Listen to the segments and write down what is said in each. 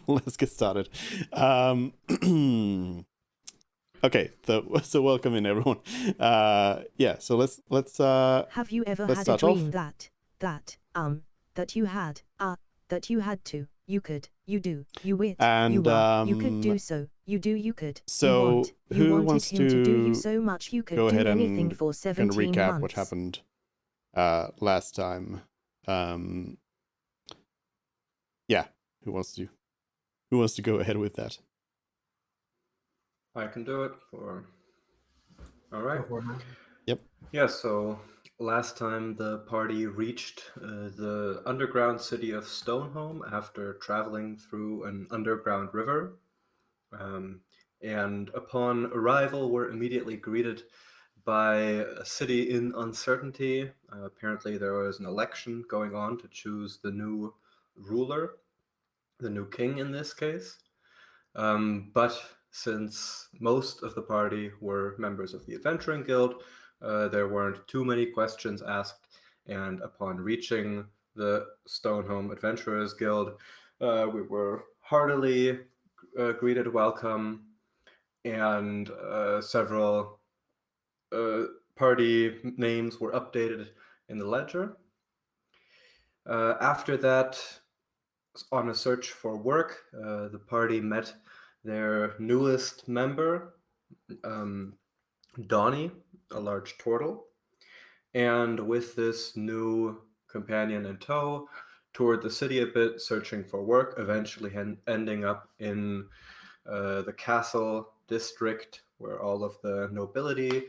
let's get started. Okay, so welcome in everyone. Yeah, so let's Have you ever let's had a start off. dream that you had you could, you do, you wit, And you are, you could do so, you do, you could, so you who wanted wants him to do you to so much you could go ahead do anything and for kind of 17 recap what months. happened last time? Um, yeah, who wants to go ahead with that? I can do it. All right. Yep. Yeah. So last time the party reached the underground city of Stoneholm after traveling through an underground river, and upon arrival were immediately greeted by a city in uncertainty. Apparently, there was an election going on to choose the new ruler, the new king in this case. But since most of the party were members of the Adventuring Guild, there weren't too many questions asked, and upon reaching the Stoneholm Adventurers Guild, we were heartily greeted welcome, and several party names were updated in the ledger. After that, on a search for work, the party met their newest member, Donnie, a large turtle. And with this new companion in tow, toured the city a bit, searching for work, eventually ending up in the castle district where all of the nobility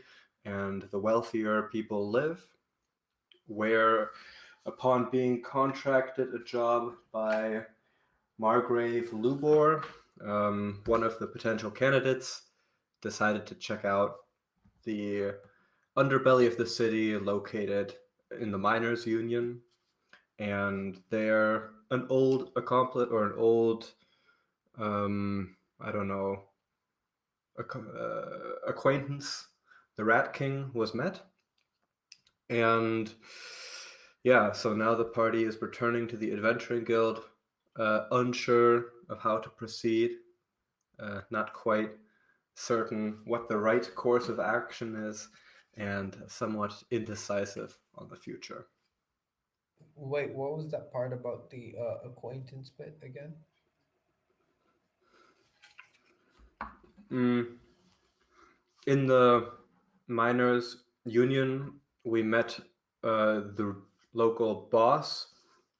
and the wealthier people live, where upon being contracted a job by Margrave Lubor, one of the potential candidates, decided to check out the underbelly of the city located in the miners' union. And they're an old accomplice or an old, I don't know, acquaintance. The Rat King was met. And yeah, so now the party is returning to the Adventuring Guild, unsure of how to proceed, not quite certain what the right course of action is, and somewhat indecisive on the future. Wait, what was that part about the acquaintance bit again? Mm. In the miners' union, we met the local boss,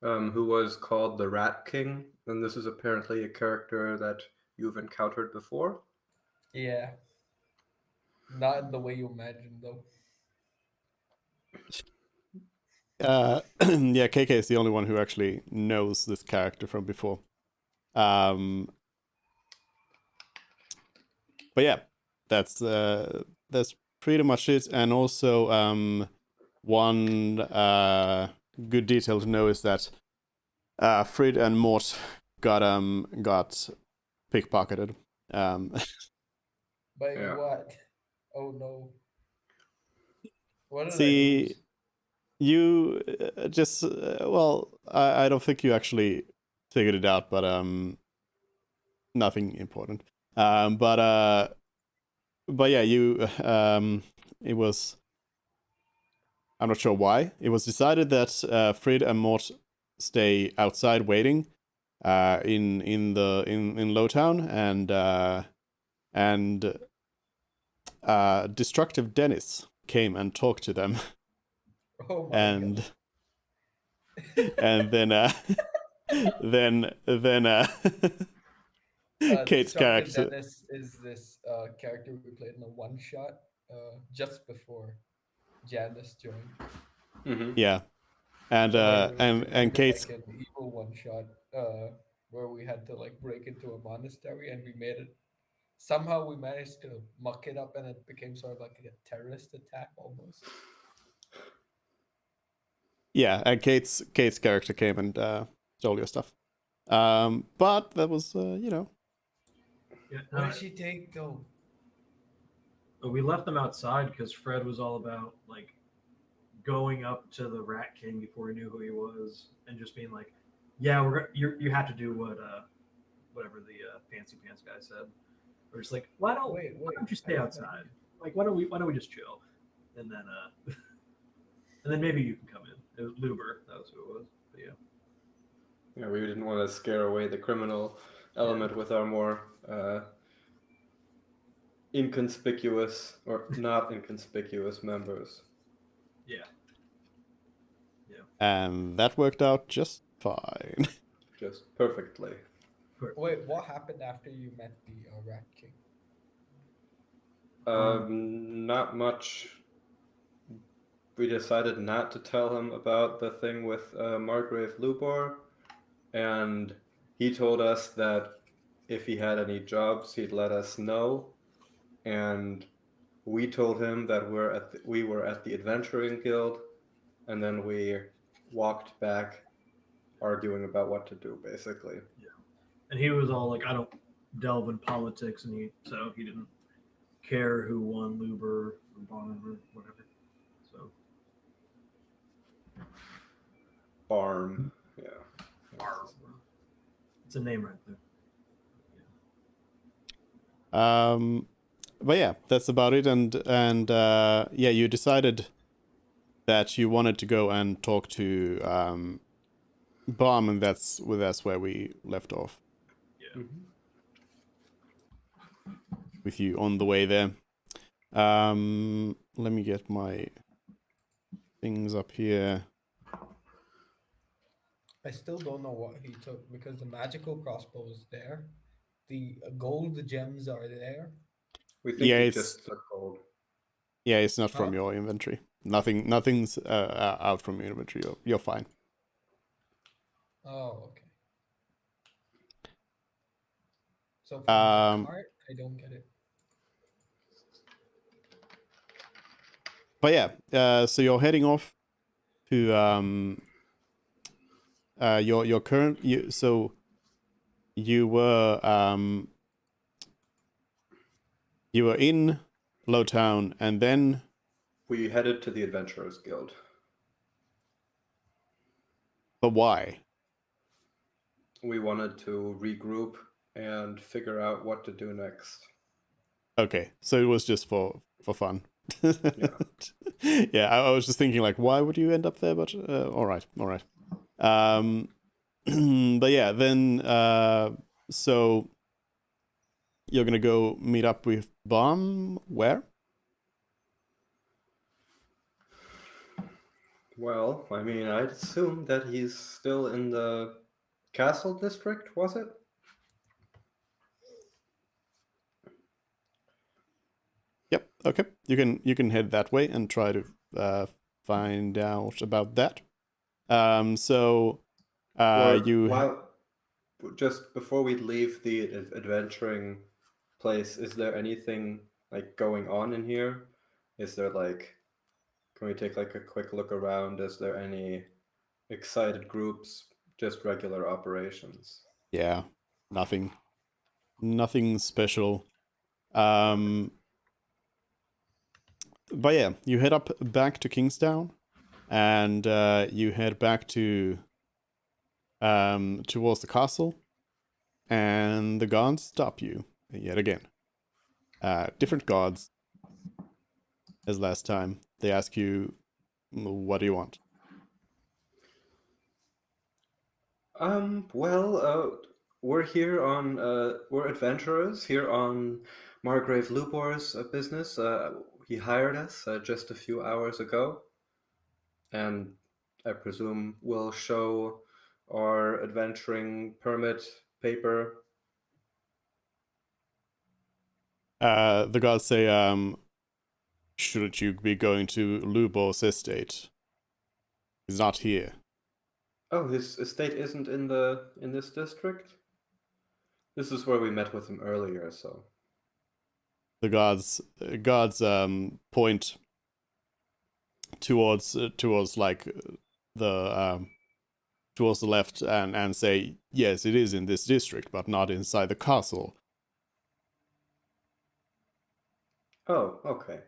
who was called the Rat King, and this is apparently a character that you've encountered before. Yeah, not in the way you imagined though. Yeah, KK is the only one who actually knows this character from before. But yeah, that's pretty much it. And also, one good detail to know is that Frid and Mort got pickpocketed. By Yeah. what? Oh no. What did I lose? See, you just well, I don't think you actually figured it out, but nothing important. But yeah, you it was, I'm not sure why. It was decided that Frid and Mort stay outside waiting in Lowtown, and Destructive Dennis came and talked to them. Oh my and god. and then Kate's Destructive character. Dennis is this character we played in a one shot just before Janice joined. Mm-hmm. Yeah, and So like we were and doing Kate's, like an evil one shot where we had to like break into a monastery and we made it. Somehow we managed to muck it up and it became sort of like a terrorist attack almost. yeah, and Kate's character came and stole your stuff. But that was Yeah, What did she take though? we left them outside because Fred was all about like going up to the Rat King before he knew who he was, and just being like, "Yeah, you have to do whatever the fancy pants guy said. We're just like, why don't Wait, you stay outside? Like, why don't we just chill? And then and then maybe you can come in. It was Luber, that was who it was. But yeah. Yeah, we didn't want to scare away the criminal element with our more inconspicuous or not inconspicuous members. Yeah. And that worked out just fine. Just perfectly. Wait, what happened after you met the Rat King? Not much. We decided not to tell him about the thing with Margrave Lubor, and he told us that if he had any jobs, he'd let us know. And we told him that we were at the Adventuring Guild, and then we walked back, arguing about what to do, basically. And he was all like, I don't delve in politics, and so he didn't care who won Luber or Bonham or whatever. So Barm, yeah. it's a name right there. But yeah, that's about it. And yeah, you decided that you wanted to go and talk to Bomb, and that's where we left off. Yeah. With you on the way there. Let me get my things up here. I still don't know what he took because the magical crossbow is there. The gold gems are there. We think Yeah, he it's- just took gold. Yeah, it's not from Huh? your inventory. Nothing's out from your inventory. You're fine. Oh, okay. So from the cart, I don't get it. But yeah, so you're heading off to your current so you were in Lowtown, and then We headed to the Adventurers Guild. but why? We wanted to regroup and figure out what to do next. Okay, so it was just for fun. Yeah. Yeah, I was just thinking like, why would you end up there? But all right. But yeah, then so you're gonna go meet up with Bomb where? Well, I mean, I'd assume that he's still in the castle district, was it? Yep. Okay. You can head that way and try to find out about that. So Or you just before we leave the adventuring place, is there anything like going on in here? Is there like, can we take like a quick look around? Is there any excited groups? Just regular operations? yeah, nothing special. But yeah, you head up back to Kingstown, and you head back to towards the castle, and the guards stop you yet again. Different guards as last time. They ask you, "What do you want?" Well, we're here on, we're adventurers here on Margrave Lubor's business. He hired us just a few hours ago, and I presume we'll show our adventuring permit paper. The guards say, "Shouldn't you be going to Lubor's estate? He's not here." Oh, his estate isn't in this district? This is where we met with him earlier, so. The guards point towards like the towards the left and say, yes, it is in this district, but not inside the castle. Oh, okay.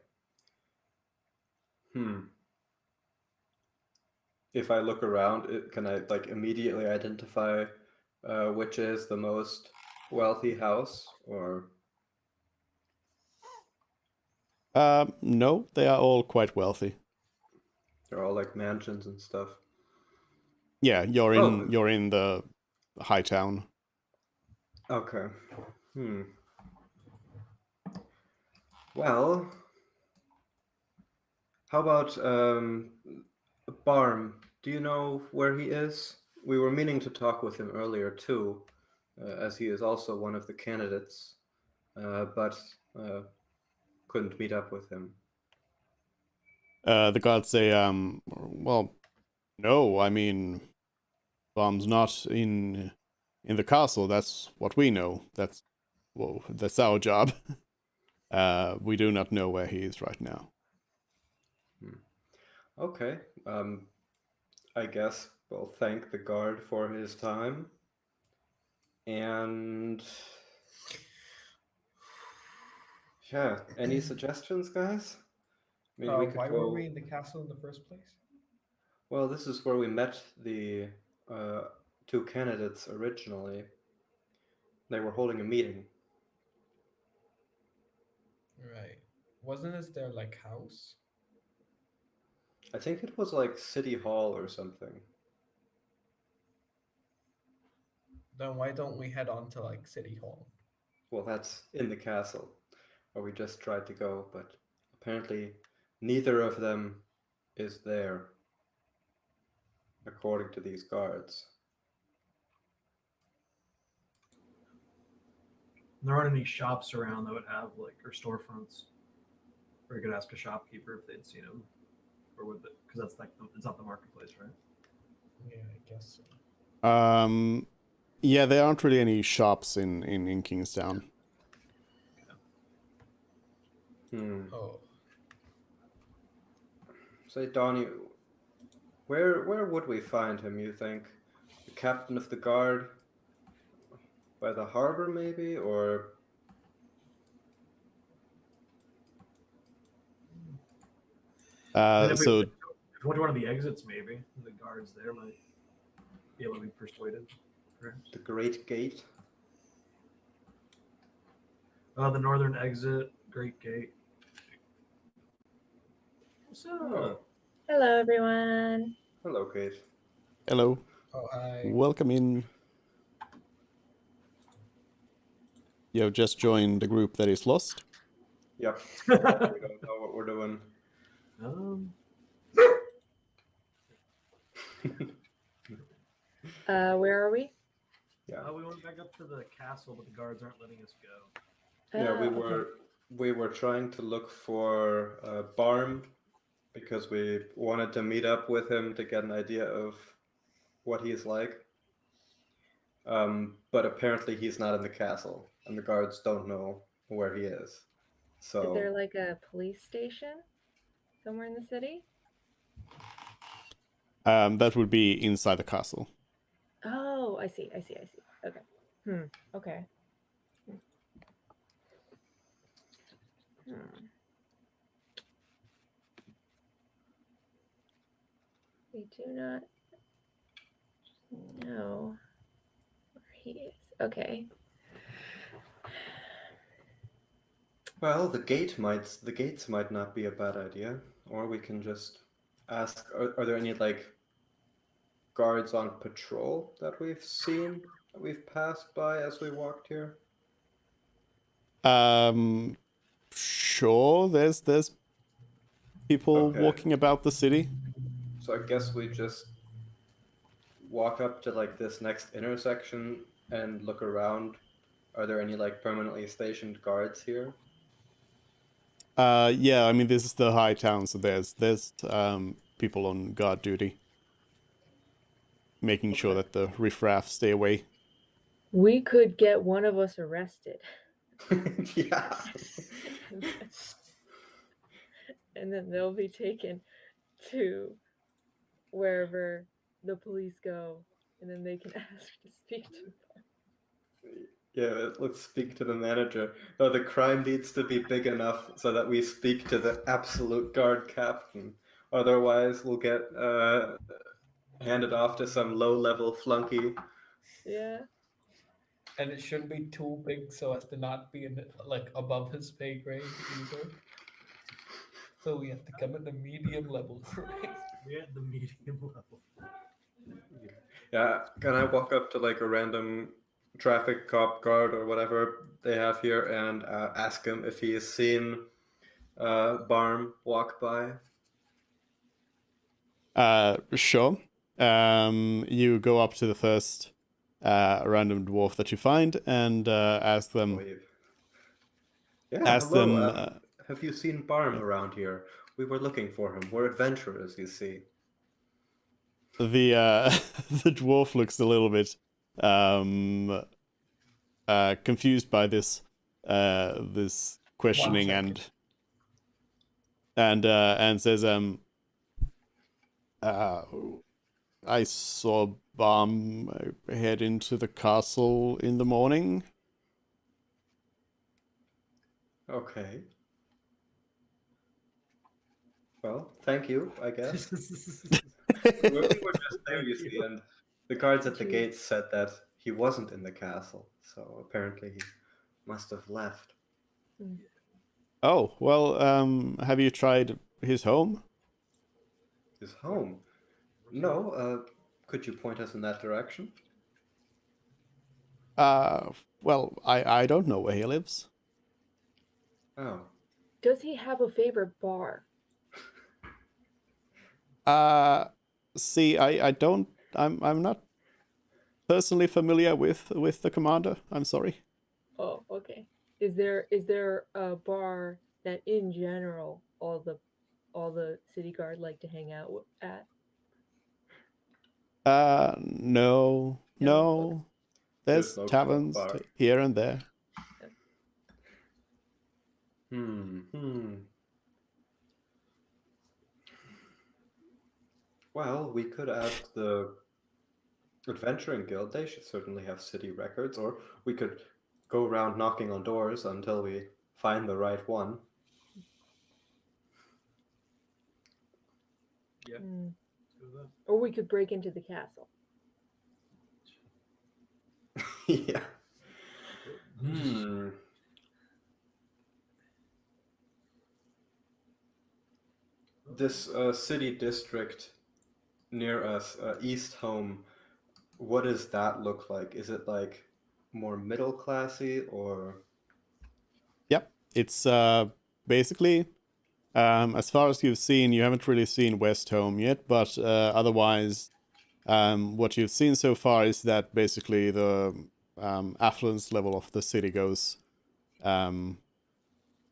If I look around, can I like immediately identify which is the most wealthy house, or No, they are all quite wealthy. they're all like mansions and stuff? Yeah, you're Oh. in the high town. Okay. Well, how about Barm? Do you know where he is? We were meaning to talk with him earlier too, as he is also one of the candidates, but couldn't meet up with him. The guards say, well, no, I mean, Bomb's not in the castle. That's what we know. That's our job. We do not know where he is right now. Okay. I guess we'll thank the guard for his time. And yeah, any suggestions, guys? I mean, we could Why go. were we in the castle in the first place? Well, this is where we met the two candidates originally. They were holding a meeting. Right. Wasn't this their like house? I think it was like City Hall or something. Then why don't we head on to like City Hall? Well, that's in the castle, where we just tried to go, but apparently neither of them is there, according to these guards. There aren't any shops around that would have like or storefronts where you could ask a shopkeeper if they'd seen him, or would it? Because that's like it's not the marketplace, right? Yeah, I guess so. Yeah, there aren't really any shops in Kingstown. Oh. Say, Donnie, where would we find him, you think? The captain of the guard? By the harbor, maybe? Or... If So we went to one of the exits, maybe the guards there might be able to be persuaded. Perhaps. the Great Gate? The northern exit, Great Gate. So, Hello, everyone. hello, Kate. hello. Oh, hi. Welcome in. You have just joined the group that is lost. Yep. We don't know what we're doing. Where are we? Yeah. We went back up to the castle, but the guards aren't letting us go. Yeah, we Okay. were trying to look for Barm because we wanted to meet up with him to get an idea of what he's like. But apparently he's not in the castle, and the guards don't know where he is. So Is there like a police station somewhere in the city? That would be inside the castle. Oh, I see. Okay. Okay. We do not know where he is. Okay. well, the gates might not be a bad idea, or we can just ask: Are there any like guards on patrol that we've seen, that we've passed by as we walked here? Sure. There's people walking about the city. So I guess we just walk up to like this next intersection and look around. Are there any like permanently stationed guards here? Yeah. I mean, this is the high town, so there's people on guard duty, making sure that the riffraff stay away. We could get one of us arrested. Yeah. And then they'll be taken to wherever the police go, and then they can ask to speak to them. Yeah, let's speak to the manager. Oh, the crime needs to be big enough so that we speak to the absolute guard captain. Otherwise, we'll get handed off to some low-level flunky. Yeah. And it shouldn't be too big so as to not be in like above his pay grade either. So we have to come at the medium level, right? We're at the medium level. Yeah, can I walk up to like a random traffic cop guard or whatever they have here and ask him if he has seen Barm walk by? Sure. You go up to the first random dwarf that you find and ask them. Wave. Yeah, Ask hello. them. Have you seen Barm around here? We were looking for him. We're adventurers, you see. The the dwarf looks a little bit confused by this this questioning second. and says I saw Barm head into the castle in the morning. Okay. Well, thank you, I guess. we were just there, you see, and the guards at the gates said that he wasn't in the castle, so apparently he must have left. Oh, well, have you tried his home? His home? No, could you point us in that direction? Well, I don't know where he lives. Oh. Does he have a favorite bar? See, I don't, I'm not personally familiar with the commander. I'm sorry. Oh, okay. Is there a bar that in general all the city guard like to hang out at? No. Okay. There's no club taverns bar. here and there. Well, we could ask the Adventuring Guild. They should certainly have city records, or we could go around knocking on doors until we find the right one. Yeah. Or we could break into the castle. Yeah. This city district near us, East Home, what does that look like? Is it like more middle classy or? Yep, it's basically as far as you've seen, you haven't really seen West Home yet, but otherwise, what you've seen so far is that basically the affluence level of the city goes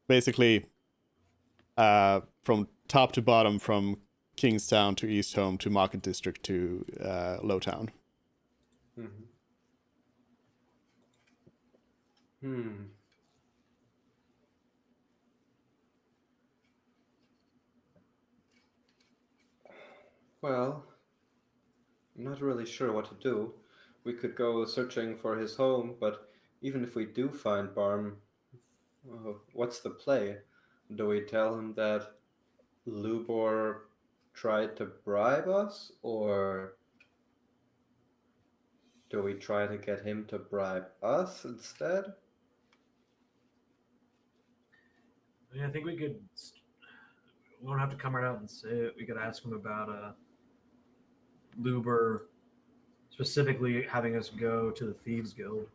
basically from top to bottom, from Kingstown to East Home to Market District to Lowtown. Well, I'm not really sure what to do. We could go searching for his home, but even if we do find Barm, what's the play? Do we tell him that Lubor tried to bribe us, or do we try to get him to bribe us instead? I think we could. We don't have to come right out and say it. We could ask him about Luber specifically having us go to the Thieves Guild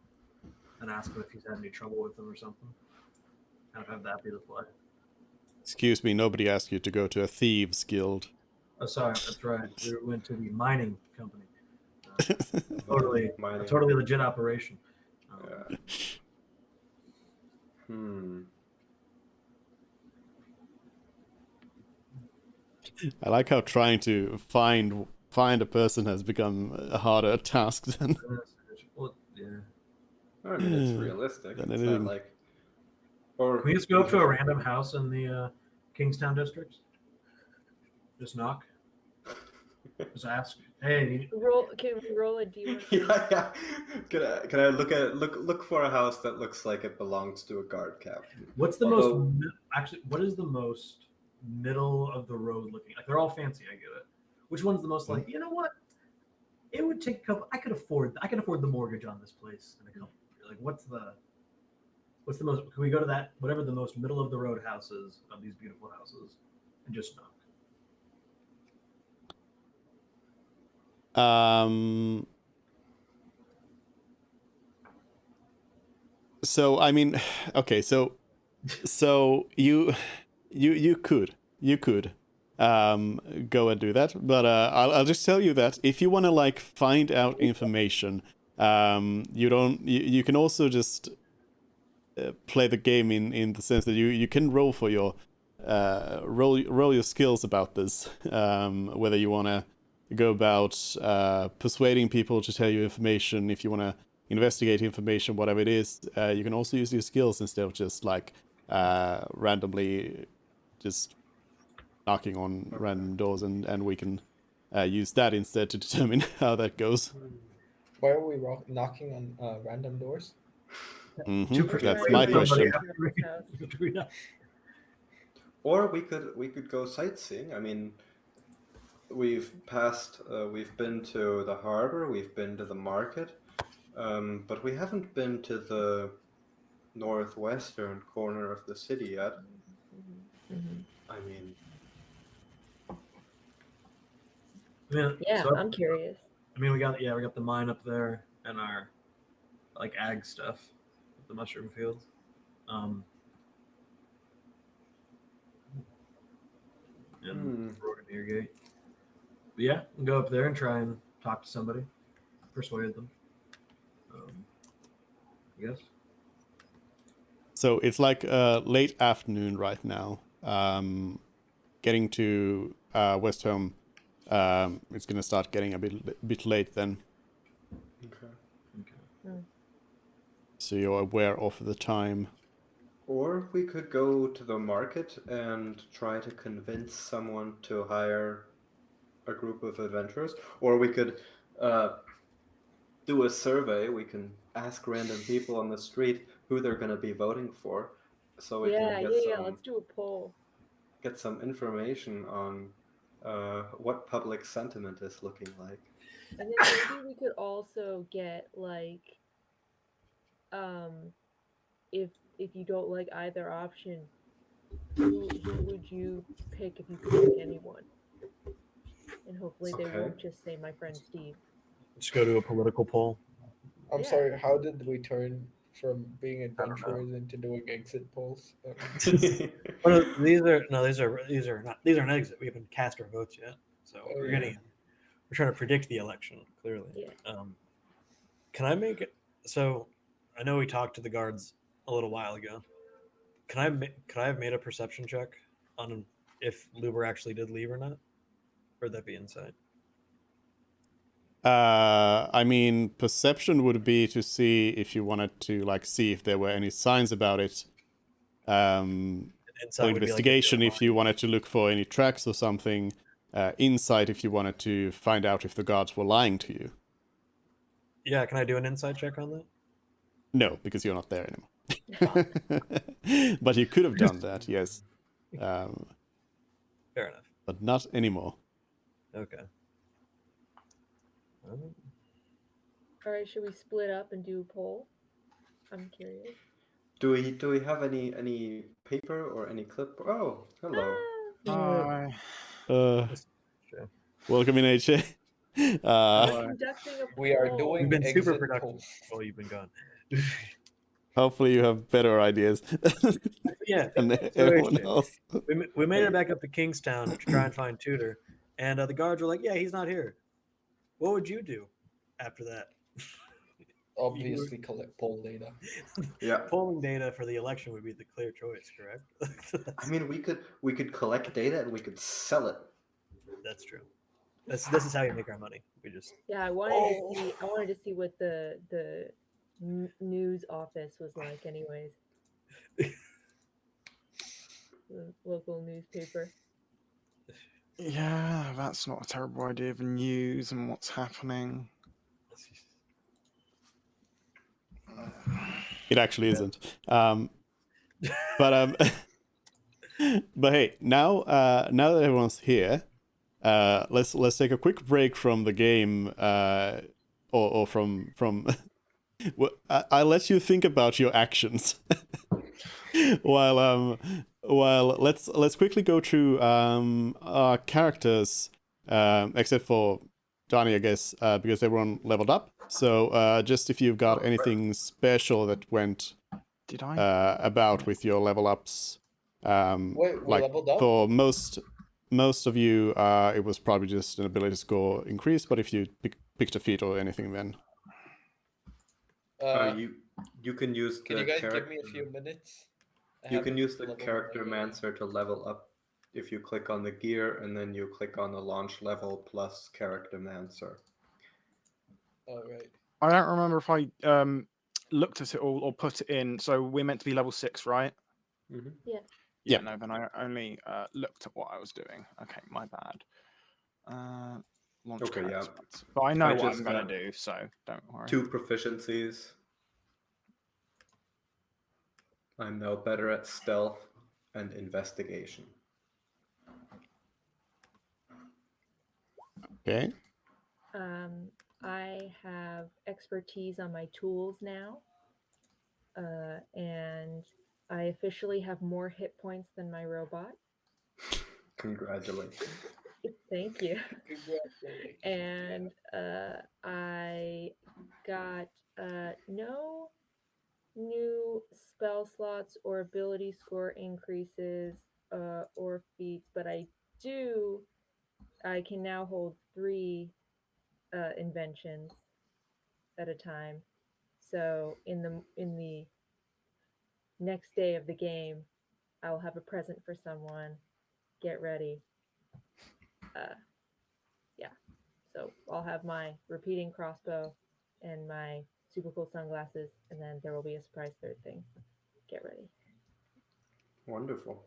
and ask him if he's had any trouble with them or something. Kind of have that be the play. Excuse me, nobody asked you to go to a thieves guild. Oh, sorry, that's right. We went to the mining company. A Mining. totally legit operation. I like how trying to find a person has become a harder task than. Well, yeah. I mean, it's realistic. Than It's anything. not like. Or Can we just go up to a random house in the Kingstown district? Just knock. Just ask. Hey. Can we roll a D1? yeah. Can I look for a house that looks like it belongs to a guard captain? What's the most what is the most middle of the road looking? Like they're all fancy, I get it. Which one's the most like, you know what? It would take a couple. I could afford the mortgage on this place in a couple. Like, what's the most? Can we go to that whatever the most middle of the road house is of these beautiful houses, and just knock? So I mean, okay, so you could go and do that, but I'll just tell you that if you want to like find out information, you can also just play the game in the sense that you can roll for your roll your skills about this, whether you want to go about persuading people to tell you information, if you want to investigate information, whatever it is. You can also use your skills instead of just like randomly just knocking on random doors, and we can use that instead to determine how that goes. Why are we knocking on random doors? That's my question. Or we could go sightseeing. I mean, we've been to the harbor, we've been to the market, but we haven't been to the northwestern corner of the city yet. I mean, Yeah, so, I'm curious. I mean, we got the mine up there and our like ag stuff, the mushroom fields. And Rhodenir Gate. But yeah, we'll go up there and try and talk to somebody, persuade them. I guess. So it's like late afternoon right now. Getting to West Home, it's gonna start getting a bit late then. Okay. So you're aware of the time. Or we could go to the market and try to convince someone to hire a group of adventurers. Or we could do a survey. We can ask random people on the street who they're going to be voting for, so we can get Let's do a poll. Get some information on what public sentiment is looking like. And then maybe we could also get like, if you don't like either option, who would you pick if you could pick anyone? And hopefully they won't just say my friend Steve. Just go to a political poll. I'm sorry, how did we turn from being adventurers into doing exit polls? These aren't exit. We haven't cast our votes yet, so we're trying to predict the election clearly. Yeah. Can I make it? So I know we talked to the guards a little while ago. Could I have made a perception check on if Luber actually did leave or not? Or would that be insight? I mean, perception would be to see if you wanted to like see if there were any signs about it. Or investigation if you wanted to look for any tracks or something. Insight if you wanted to find out if the guards were lying to you. Yeah, can I do an insight check on that? No, because you're not there anymore. But you could have done that, yes. Fair enough. But not anymore. Okay. All right, should we split up and do a poll? I'm curious. Do we have any paper or any clip? Oh, hello. Hi. Welcome in, HA. We are doing. You've been super exit productive polls. while you've been gone. Hopefully you have better ideas. Yeah. than everyone else. We made it back up to Kingstown to try and find Tudor, and the guards were like, "Yeah, he's not here." What would you do after that? Obviously, collect poll data. Yeah. Polling data for the election would be the clear choice, correct? I mean, we could collect data and we could sell it. That's true. This is how you make our money. We just I wanted to see what the news office was like, anyways. The local newspaper. Yeah, that's not a terrible idea. The news and what's happening. It actually isn't. But hey, now that everyone's here, let's take a quick break from the game, or from Well, I'll let you think about your actions. while let's quickly go through our characters, except for Donnie, I guess, because everyone leveled up. So just if you've got anything special that went Did I? about with your level ups, Wait, we like leveled up? for most of you, it was probably just an ability score increase. But if you picked a feat or anything, then You can use Can the you guys character. give me a few minutes? I You can haven't use the leveled character my- mancer to level up. If you click on the gear and then you click on the launch level plus character mancer. All right. I don't remember if I looked at it all or put it in. So we're meant to be level 6, right? Mm-hmm. Yeah, Yep. no, then I only looked at what I was doing. Okay, my bad. Launch Okay, code yeah. spots. But I know I what just I'm going got to do, so don't worry. 2 proficiencies. I'm now better at stealth and investigation. okay. I have expertise on my tools now, and I officially have more hit points than my robot. Congratulations. Thank you. Congratulations. And I got no new spell slots or ability score increases or feats, but I can now hold 3 inventions at a time. So in the next day of the game, I will have a present for someone. Get ready. Yeah. So I'll have my repeating crossbow and my super cool sunglasses, and then there will be a surprise third thing. Get ready. Wonderful.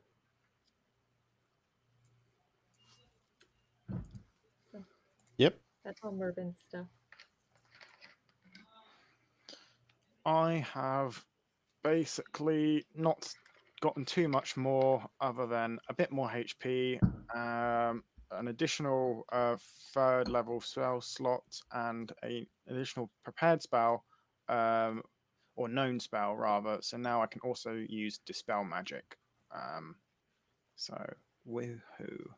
Yep. That's all Mervin's stuff. I have basically not gotten too much more other than a bit more HP, an additional 3rd level spell slot, and an additional prepared spell, or known spell rather. So now I can also use Dispel Magic. So, woohoo.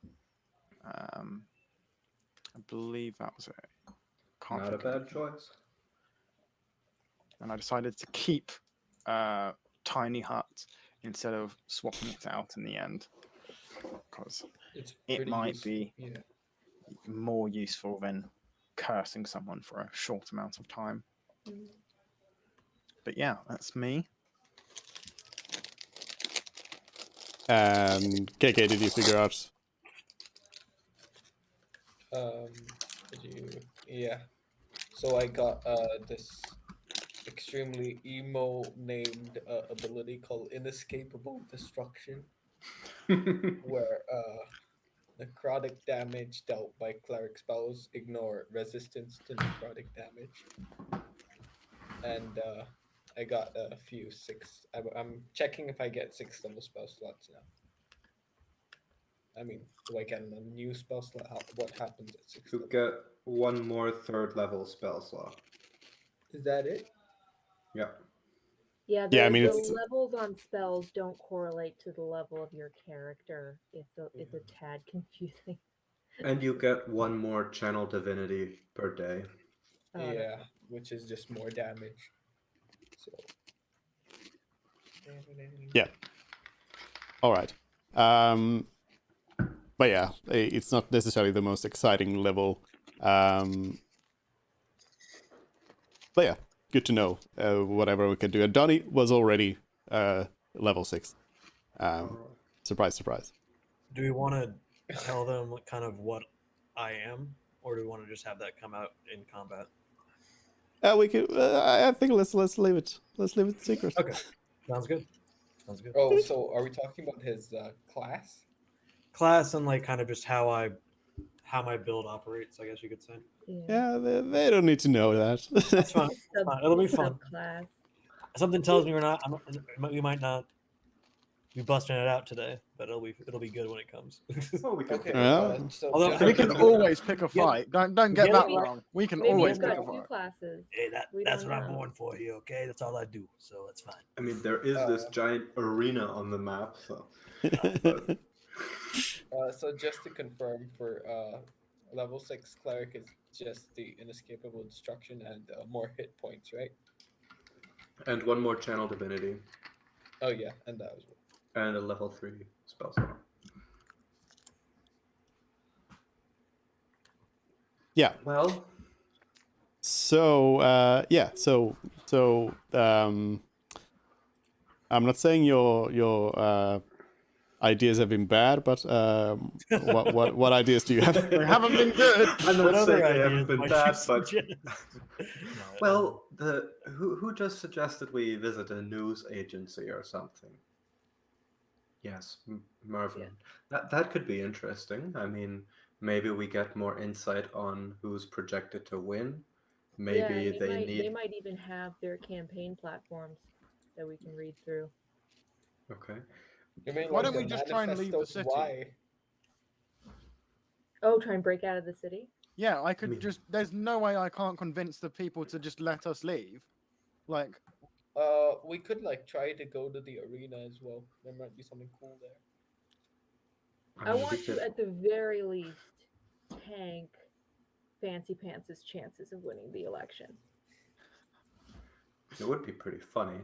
I believe that was it. Can't Not a think of bad choice. and I decided to keep Tiny Hut instead of swapping it out in the end because It's it pretty might useful. be Yeah. more useful than cursing someone for a short amount of time. But yeah, that's me. And KK, did you figure out? Yeah. So I got this extremely emo named ability called Inescapable Destruction, where necrotic damage dealt by cleric spells ignore resistance to necrotic damage. And I got a few 6. I'm checking if I get 6 level spell slots now. I mean, do I get a new spell slot? What happens at 6 You level? get 1 more 3rd level spell slot. Is that it? Yeah. Yeah, Yeah, I mean, the it's- levels on spells don't correlate to the level of your character. It's a tad confusing. And you get 1 more channel divinity per day. Oh, that's Yeah, which is just more damage. So. Yeah. All right. But yeah, it's not necessarily the most exciting level. But yeah, good to know. Whatever we can do. And Donnie was already level 6. Surprise, surprise. Do we want to tell them kind of what I am, or do we want to just have that come out in combat? We could. I think let's leave it. Let's leave it secret. Okay, sounds good. Sounds good. Oh, so are we talking about his class? Class and like kind of just how my build operates, I guess you could say. Yeah, they don't need to know that. That's fine. It's fine. It'll be fun. Subclass. Something tells me we're not. We might not We busting it out today, but it'll be good when it comes. Well, we can Okay. pick Yeah. So Although- just We to can confirm- always pick a fight. Don't get Get that it? wrong. We can Maybe always he's pick got a 2 fight. classes. Hey, We that's don't what I'm know. born for here. Okay, that's all I do, so it's fine. I mean, there is this giant arena on the map, so. So just to confirm, for level 6 cleric is just the inescapable destruction and more hit points, right? And one more channel divinity, Oh yeah, and that was and a level 3 spell slot. Yeah. Well, So I'm not saying your ideas have been bad, but what ideas do you have? They haven't been good. I'm What not other saying they haven't ideas been might bad, you but suggest? No, well, who just suggested we visit a news agency or something? Yes, Marvin. That could be interesting. I mean, maybe we get more insight on who's projected to win. Maybe yeah, they they need. might even have their campaign platforms that we can read through. Okay. You mean Why like don't we the just try and leave the manifestos? city? Why? Oh, try and break out of the city? Yeah, I could mean- just. There's no way I can't convince the people to just let us leave. Like, We could like try to go to the arena as well. There might be something cool there. I mean, we want to, could- at the very least, tank Fancy Pants' chances of winning the election. It would be pretty funny.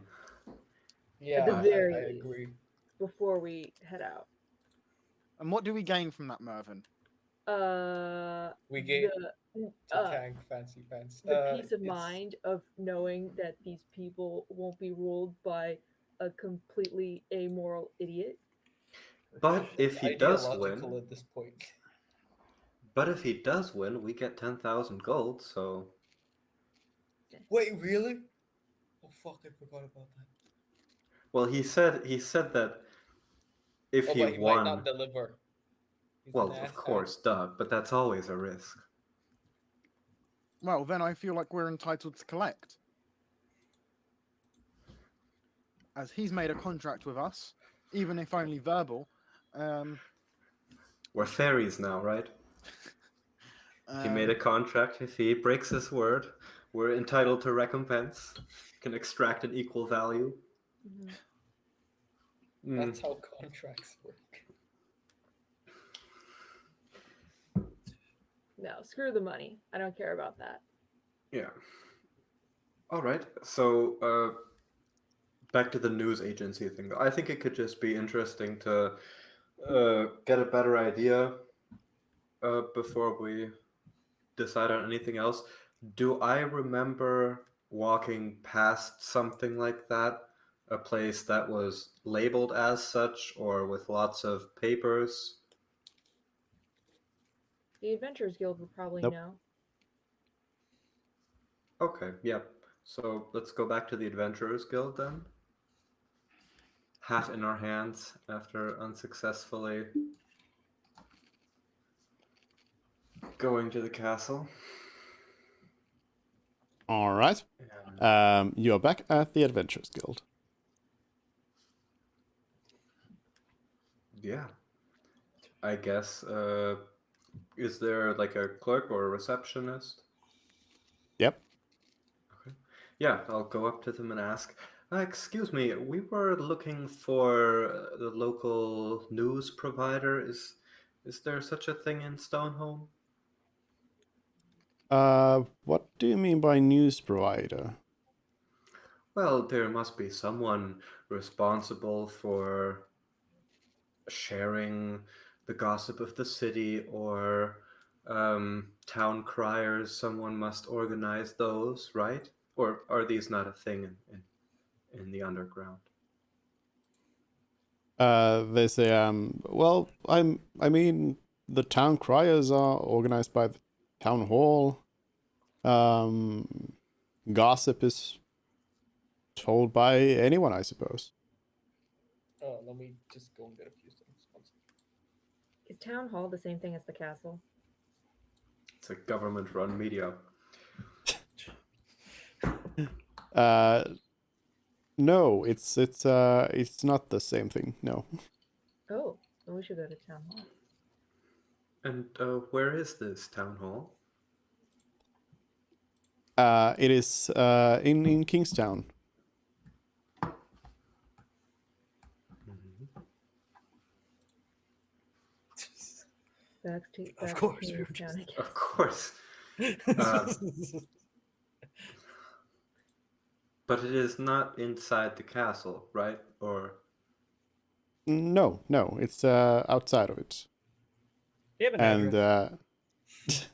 Yeah, the very I least. agree. Before we head out. and what do we gain from that, Mervyn? We get the, to tank fancy pants. the peace of It's- mind of knowing that these people won't be ruled by a completely amoral idiot. But if he does ideological win, at this point. we get 10,000 gold. So Wait, really? Oh fuck! I forgot about that. well, he said that if Oh, he but he won, might not deliver. He's well, an of asshat. course, duh. But that's always a risk. Well, then I feel like we're entitled to collect. As he's made a contract with us, even if only verbal. We're fairies now, right? He made a contract. If he breaks his word, we're entitled to recompense. Can extract an equal value. That's how contracts work. No, screw the money. I don't care about that. Yeah. All right. So back to the news agency thing. Though. I think it could just be interesting to get a better idea before we decide on anything else. Do I remember walking past something like that? A place that was labeled as such or with lots of papers? The Adventurers Guild would probably Nope. know. Okay, yep. So let's go back to the Adventurers Guild then. Hat in our hands after unsuccessfully going to the castle. All right. You are back at the Adventurers Guild. Yeah. I guess, is there like a clerk or a receptionist? Yep. Okay. Yeah, I'll go up to them and ask, excuse me, we were looking for the local news provider. Is there such a thing in Stoneholm? What do you mean by news provider? Well, there must be someone responsible for sharing the gossip of the city or town criers. Someone must organize those, right? Or are these not a thing in the underground? They say, well, I mean, the town criers are organized by the town hall. Gossip is told by anyone, I suppose. Oh, let me just go and get a few things. One second. Is Town Hall the same thing as the castle? It's a government-run media. No, it's not the same thing. No. Oh, then we should go to town hall. And where is this town hall? It is in Kingstown. Back to Of course, we were Kingstown, I guess. Of course. But it is not inside the castle, right? Or No, it's outside of it. You have an And address.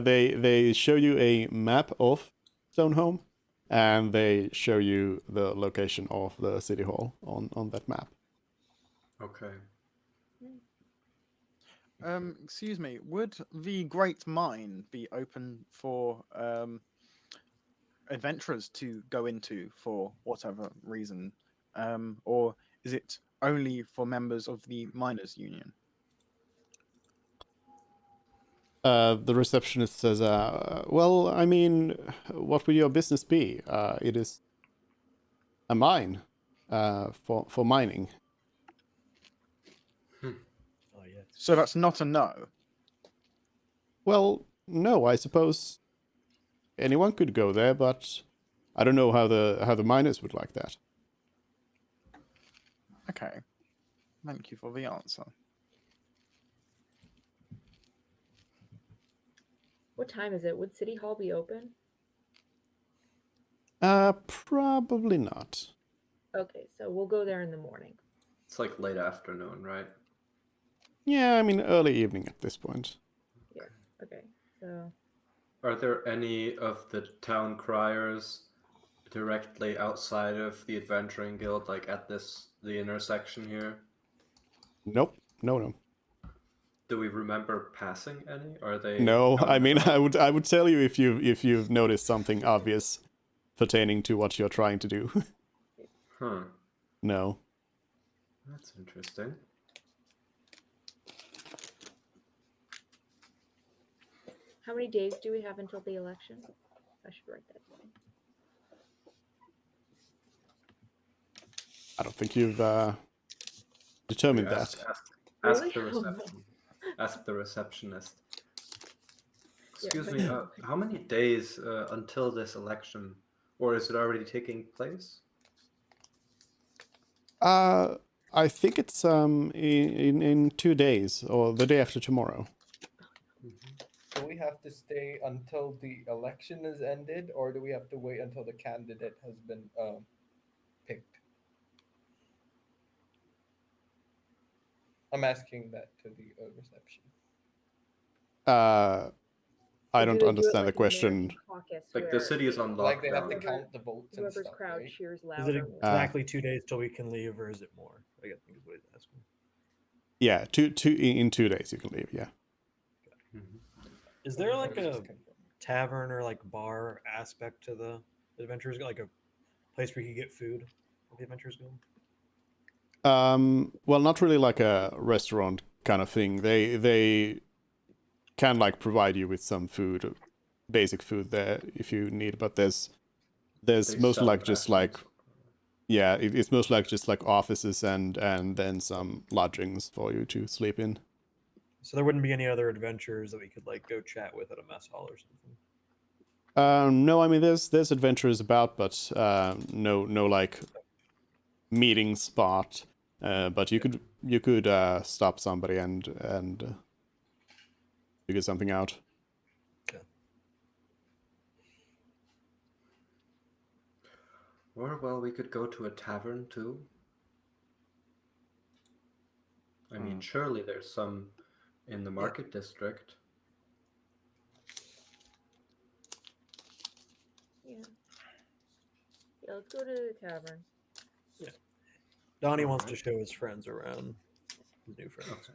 they show you a map of Stonehome, and they show you the location of the city hall on that map. okay. Excuse me, would the Great Mine be open for adventurers to go into for whatever reason? Or is it only for members of the Miners' Union? The receptionist says, well, I mean, what would your business be? It is a mine for mining. Oh yes. So that's not a no. Well, no, I suppose anyone could go there, but I don't know how the miners would like that. Okay. Thank you for the answer. What time is it? Would City Hall be open? Probably not. Okay, so we'll go there in the morning. It's like late afternoon, right? Yeah, I mean early evening at this point. Yeah. Okay. So Are there any of the town criers directly outside of the Adventuring Guild, like at the intersection here? Nope. No. Do we remember passing any? Are they? No, I mean about? I would tell you if you've noticed something obvious pertaining to what you're trying to do. Huh. No. That's interesting. how many days do we have until the election? I should write that down. I don't think you've determined that. Ask Really? the Oh, no. ask the receptionist. Yeah, Excuse but- me. How many days until this election, or is it already taking place? I think it's in 2 days or the day after tomorrow. Do we have to stay until the election is ended, or do we have to wait until the candidate has been picked? I'm asking that to the reception. I Or do don't they do it understand the like an question. American Caucus, Like the where city is on Like they have to lockdown. count the votes and whoever's stuff, crowd right? cheers Is louder. it exactly 2 days till we can leave, or is it more? I think is what he's asking. Yeah, in 2 days you can leave. Yeah. Is there like Just a confirm. tavern or like bar aspect to the Adventurers Guild, like a place where you can get food at the Adventurers Guild? Well, not really like a restaurant kind of thing. They can like provide you with some food, basic food there if you need, but there's They most sell like just like rations. yeah, it's most like just like offices and then some lodgings for you to sleep in. So there wouldn't be any other adventurers that we could like go chat with at a mess hall or something. No, I mean there's adventurers about, but no like meeting spot. But you could stop somebody and figure something out. Or well, we could go to a tavern too. I mean, surely there's some in the market district. Yeah. Yeah, let's go to the tavern. Donnie wants to show his friends around, his new friends. Okay.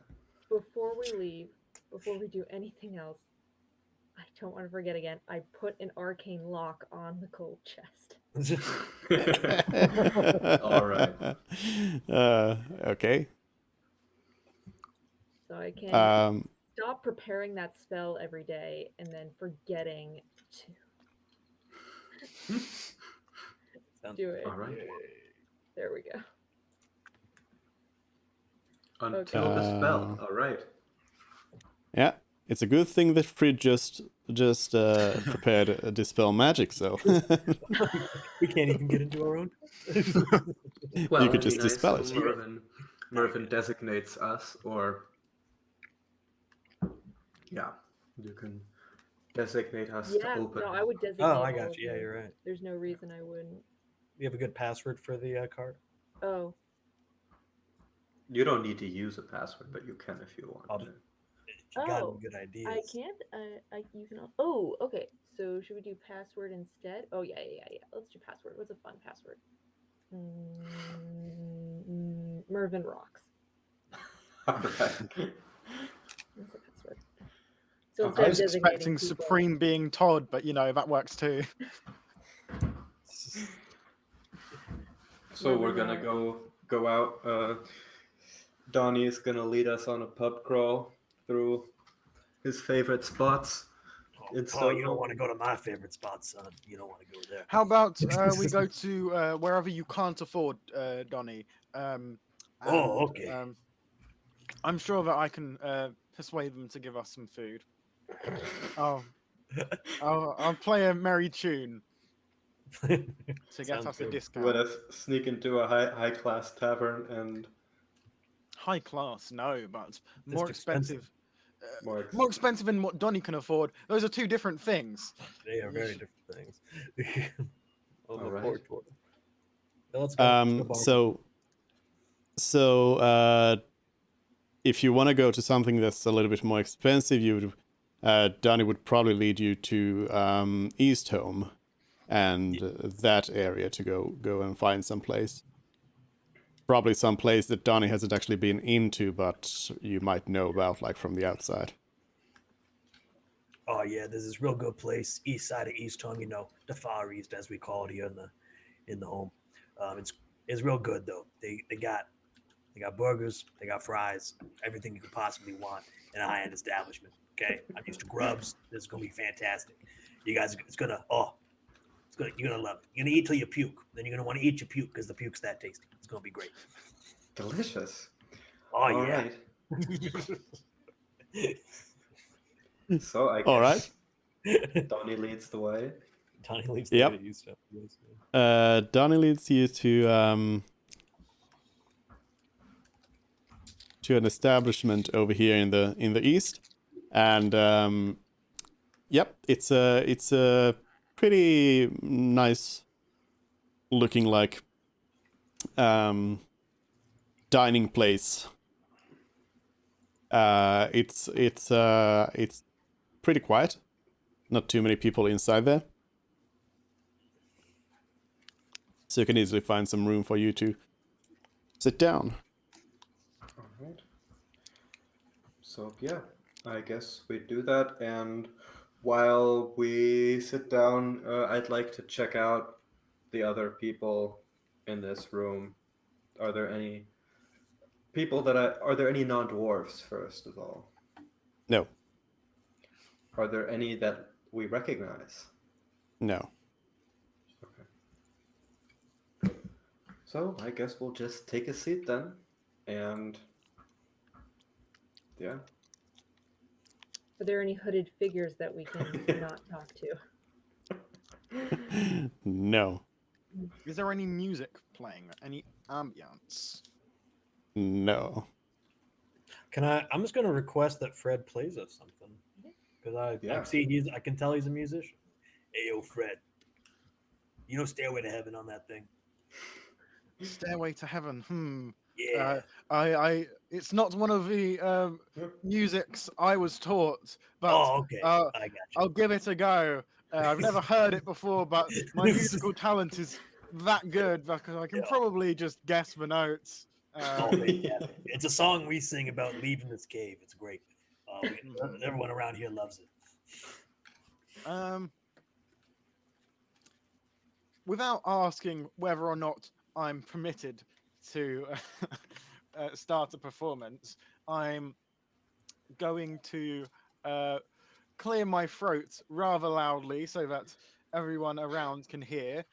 Before we leave, before we do anything else, I don't want to forget again. I put an arcane lock on the gold chest. All right. Okay. So I can stop preparing that spell every day and then forgetting to. Do it. All right. There we go. Until the spell. All right. Yeah, it's a good thing that Frid just prepared a dispel magic, so We can't even get into our own. Well, you could just I dispel assume it. Mervin designates us, or yeah, you can designate us to Yeah, open. no, I would designate. Oh, I all got of you. Yeah, you. you're right. There's no reason I wouldn't. You have a good password for the card? Oh, You don't need to use a password, but you can if you I'll want to. If you got Oh, any good ideas. I can't. You can. Oh, okay. So should we do password instead? Oh yeah. Let's do password. What's a fun password? Mervin rocks. All right. That's a password. So I instead I of was designating expecting people- Supreme being Todd, but that works too. So we're Mervin gonna go out. Donnie's gonna lead us on a pub crawl through his favorite spots. Oh, It's you don't Stonehill. want to go to my favorite spot, son. You don't want to go there. How about we go to wherever you can't afford, Donnie? Okay. I'm sure that I can persuade them to give us some food. I'll play a merry tune to get Sounds us a good. discount. Let us sneak into a high class tavern and High class, no, but more Just expensive. expensive. more More expensive than what Donnie can afford. Those are two different things. They are very different things. I'll look Alright. forward to it. Now let's go. Let's go bar. So if you want to go to something that's a little bit more expensive, Donnie would probably lead you to East Home and that area to go and find some place. Probably some place that Donnie hasn't actually been into, but you might know about, like from the outside. Oh yeah, there's this real good place, east side of East Home, the Far East as we call it here in the home. It's real good though. They got burgers, they got fries, everything you could possibly want in a high-end establishment. Okay, I'm used to Grubs. This is gonna be fantastic. You guys, you're gonna love it. You're gonna eat till you puke. Then you're gonna want to eat your puke because the puke's that tasty. It's gonna be great. delicious. Oh All yeah. right. So I guess All right. Donnie leads the way. Donnie leaves Yep. the East Home. Donnie leads you to an establishment over here in the east, and yep, it's a pretty nice looking like dining place. It's pretty quiet, not too many people inside there, so you can easily find some room for you to sit down. All right. So yeah, I guess we do that, and while we sit down, I'd like to check out the other people in this room. Are there any people are there any non-dwarves, first of all? No. Are there any that we recognize? No. Okay. So I guess we'll just take a seat then, and yeah. Are there any hooded figures that we can not talk to? No. Is there any music playing? Any ambience? No. I'm just gonna request that Fred plays us something because I can tell he's a musician. Hey yo, Fred, Stairway to Heaven on that thing. Stairway to Heaven. Yeah. It's not one of the musics I was taught, but Okay. I got you. I'll give it a go. I've never heard it before, but my musical talent is that good because I can probably just guess the notes. It's a song we sing about leaving this cave. It's great. Everyone around here loves it. Without asking whether or not I'm permitted to start a performance, I'm going to clear my throat rather loudly so that everyone around can hear,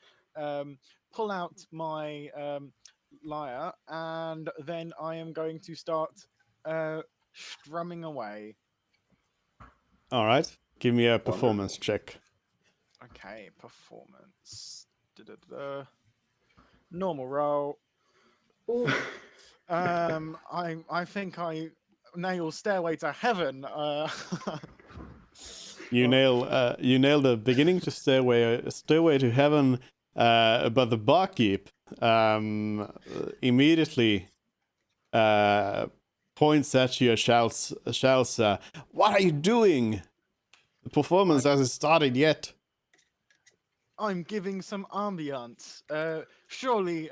pull out my lyre, and then I am going to start strumming away. All right. Give me a performance check. Okay, performance. Normal roll. Ooh, I think I nail Stairway to Heaven. You nail the beginning to Stairway to Heaven, but the barkeep immediately points at you, shouts, "What are you doing? The performance hasn't started yet." I'm giving some ambiance. Surely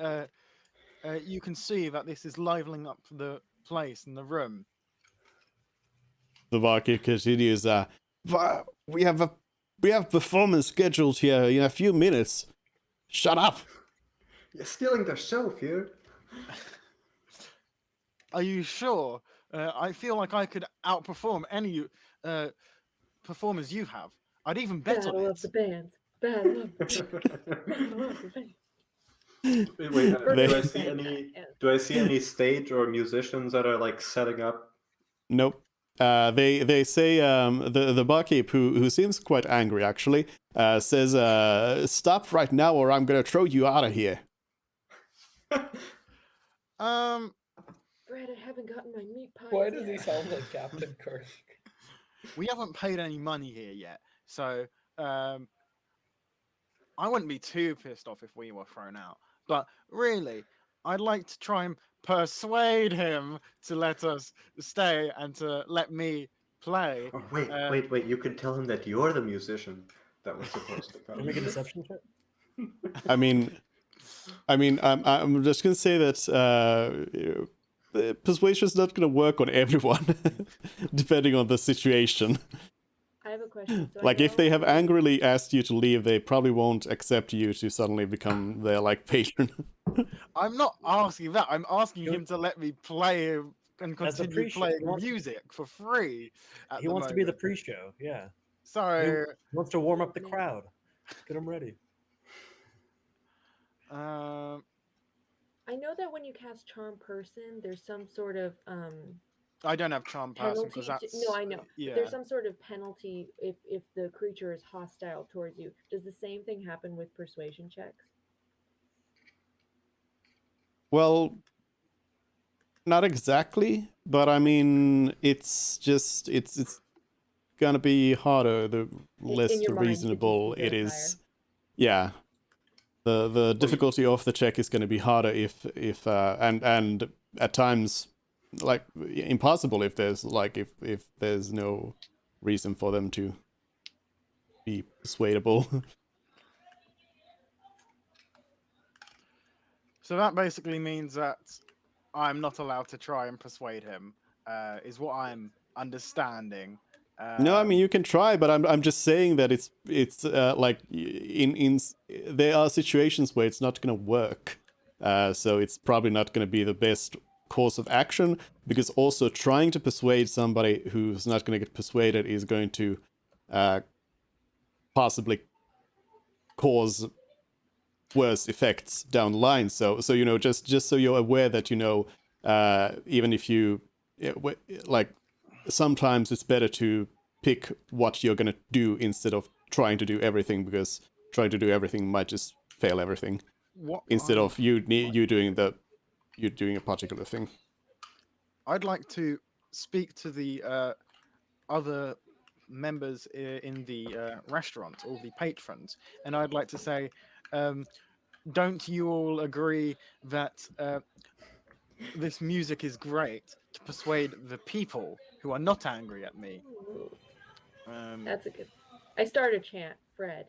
you can see that this is livening up the place and the room. The barkeep continues, we have performance scheduled here in a few minutes. Shut up. You're stealing the show, Fear. Are you sure? I feel like I could outperform any performers you have. I'd even bet on battle it. of the bands. Battle of the bands. Wait, They- do I see any stage or musicians that are like setting up? Nope. They say the barkeep who seems quite angry actually says stop right now or I'm gonna throw you out of here. Fred, I haven't gotten my meat pie. Why does he sound like Captain Kirk? We haven't paid any money here yet, so I wouldn't be too pissed off if we were thrown out. But really, I'd like to try and persuade him to let us stay and to let me play. Oh, wait! You can tell him that you're the musician that was supposed to Can I come. make a deception check? I mean, I'm just gonna say that persuasion's not gonna work on everyone, depending on the situation. I have a question. So Like if they have angrily asked you to leave, they probably won't accept you to suddenly become their like patron. I'm not asking that. I'm asking him to let me play and As a continue pre-show, playing he wants- music for free. He wants to be the pre-show. Yeah. So, He wants to warm up the crowd. Get him ready. uh, I know that when you cast Charm Person, there's some sort of I don't have charm person penalty. because that's No, I know. Yeah. There's some sort of penalty if the creature is hostile towards you. Does the same thing happen with persuasion checks? Well, not exactly, but I mean, it's gonna be harder the less your mind, the reasonable DC it goes is. Yeah, the difficulty of the check is gonna be harder if and at times like impossible if there's like if there's no reason for them to be persuadable. So that basically means that I'm not allowed to try and persuade him. Is what I'm understanding. No, I mean you can try, but I'm just saying that it's like in there are situations where it's not gonna work, so it's probably not gonna be the best course of action because also trying to persuade somebody who's not gonna get persuaded is going to possibly cause worse effects down the line. So you know just so you're aware that you know even if you like. Sometimes it's better to pick what you're gonna do instead of trying to do everything because trying to do everything might just fail everything. Instead of you doing a particular thing. I'd like to speak to the other members in the restaurant, all the patrons, and I'd like to say, don't you all agree that this music is great to persuade the people who are not angry at me? Ooh, Um, that's a good. I start a chant, Fred.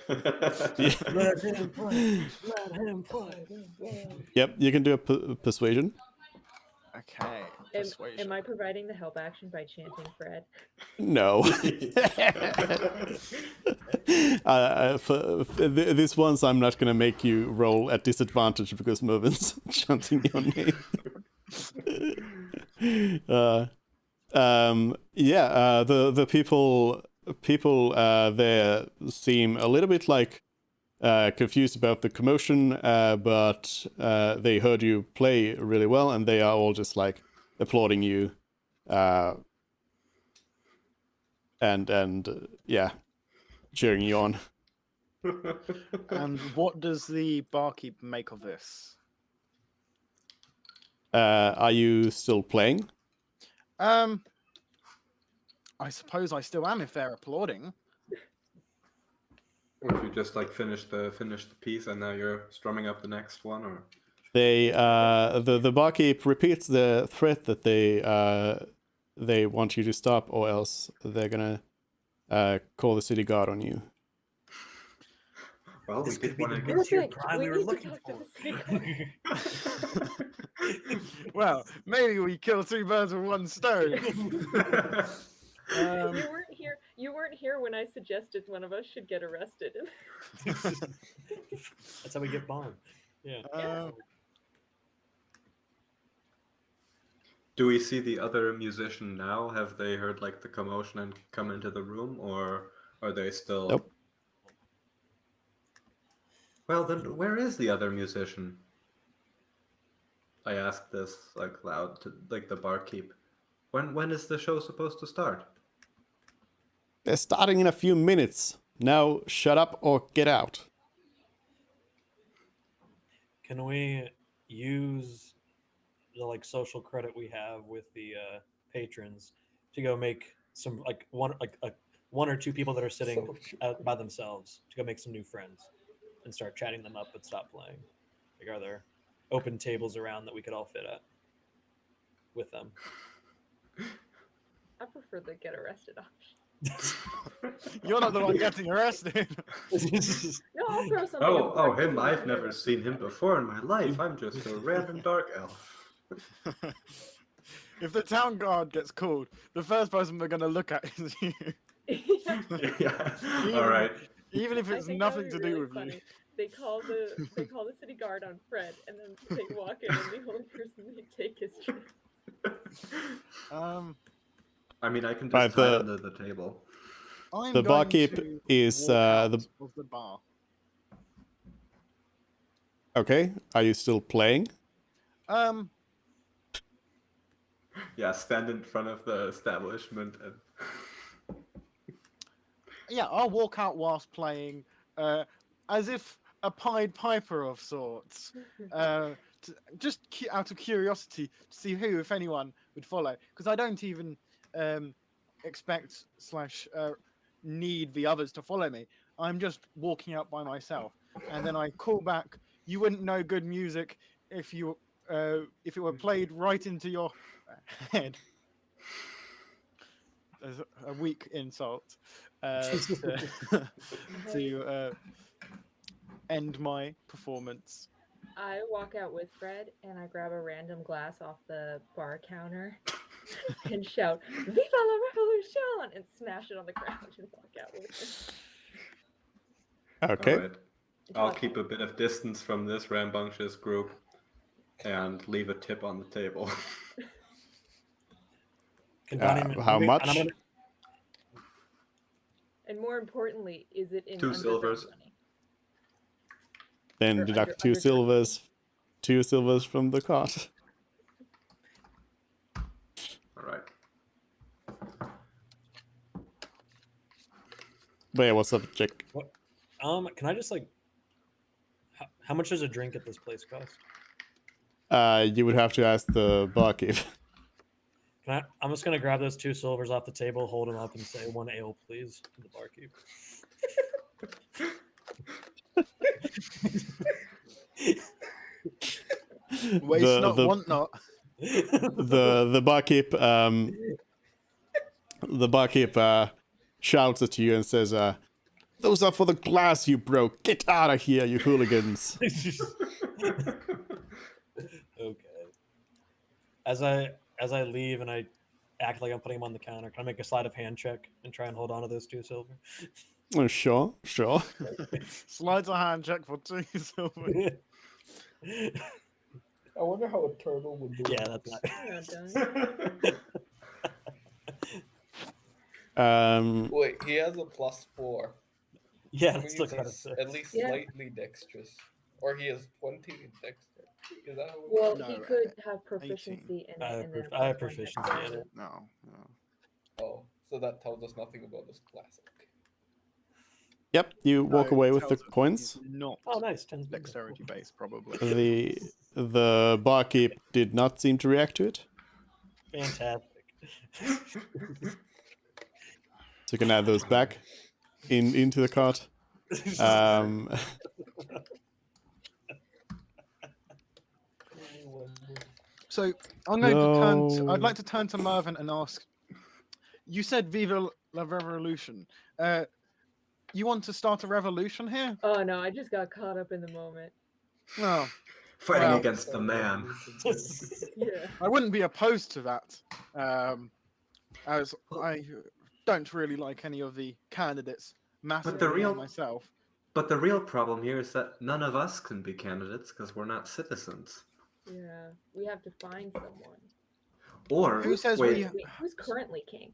Let him play. Let him play. Yep, you can do a persuasion. okay. Persuasion. Am I providing the help action by chanting Fred? No. For this once, I'm not gonna make you roll at disadvantage because Mervin's chanting your name. The people people there seem a little bit like confused about the commotion, but they heard you play really well, and they are all just like applauding you, and yeah, cheering you on. And what does the barkeep make of this? Are you still playing? I suppose I still am if they're applauding. Or if you just like finish the piece and now you're strumming up the next one, or They the barkeep repeats the threat that they want you to stop, or else they're gonna call the city guard on you. well, This we could did be the want mid-tier Perfect. crime We we were need to looking talk to for. the city guard. Well, maybe we kill 2 birds with 1 stone. You weren't here. You weren't here when I suggested one of us should get arrested. That's how we get bombed. Yeah. Do we see the other musician now? Have they heard like the commotion and come into the room, or are they still? Nope. Well, then where is the other musician? I asked this like loud to like the barkeep. When is the show supposed to start? They're starting in a few minutes. Now shut up or get out. Can we use the like social credit we have with the patrons to go make some like one or two people that are sitting out by themselves to go make some new friends and start chatting them up but stop playing? Like, are there open tables around that we could all fit at with them? I prefer the get arrested option. You're not the one getting arrested. No, I'll throw something. Oh, him! I've never seen him before in my life. I'm just a random dark elf. If the town guard gets called, the first person they're going to look at is you. Yeah. All right. Even if I it's think that nothing would to be do really with funny. you. They call the city guard on Fred, and then they walk in, and the only person they take is Fred. I mean, I can Right, just hide under the table. I'm The going barkeep to is walk out the of the bar. okay. Are you still playing? Yeah, stand in front of the establishment and. Yeah, I'll walk out whilst playing, as if a Pied Piper of sorts. Just out of curiosity to see who, if anyone, would follow. Because I don't even expect / need the others to follow me. I'm just walking out by myself, and then I call back. You wouldn't know good music if it were played right into your head. As a weak insult to end my performance. I walk out with Fred, and I grab a random glass off the bar counter and shout, "Viva la revolution!" and smash it on the ground and walk out with it. Okay. All right. I'll keep a bit of distance from this rambunctious group and leave a tip on the table. How much? And more importantly, is it in 2 underground silvers. money? Then Or deduct under 2 silvers. 2 silvers from the cart. All right. But yeah, what's up, Chick? What? Can I just like? How much does a drink at this place cost? You would have to ask the barkeep. I'm just gonna grab those 2 silvers off the table, hold them up, and say 1 ale, please, to the barkeep. Waste not, want not. The barkeep shouts at you and says, "Those are for the glass you broke. Get out of here, you hooligans." Okay. As I leave and I act like I'm putting them on the counter, can I make a sleight of hand check and try and hold on to those 2 silver? Oh, sure. Slides a hand check for 2 silver. I wonder how a turtle would do. Yeah, that's not. You're not done. Wait, he has a +4. Yeah, That that's means still kind of he's sick. at least Yeah. slightly dexterous. Or he has 20 in dexterity. Is that how it Well, No, he could have proficiency in I it, have and then I have +1 proficiency in dexterity. it. No. Oh, so that tells us nothing about this class. Okay. Yep, you walk No, away it with the tells us coins. he's not Oh, nice. 10's good. dexterity based, probably. The barkeep did not seem to react to it, Fantastic. so you can add those back into the cart. So I'm going to turn. I'd No. like to turn to Mervyn and ask. You said "Viva la Revolution." You want to start a revolution here? Oh no, I just got caught up in the moment. No, Fighting Well- against the man. Yeah. I wouldn't be opposed to that. As I don't really like any of the candidates massively real- myself. But the real problem here is that none of us can be candidates because we're not citizens. Yeah. We have to find someone. Or Who says wait, we? Wait, who's currently king?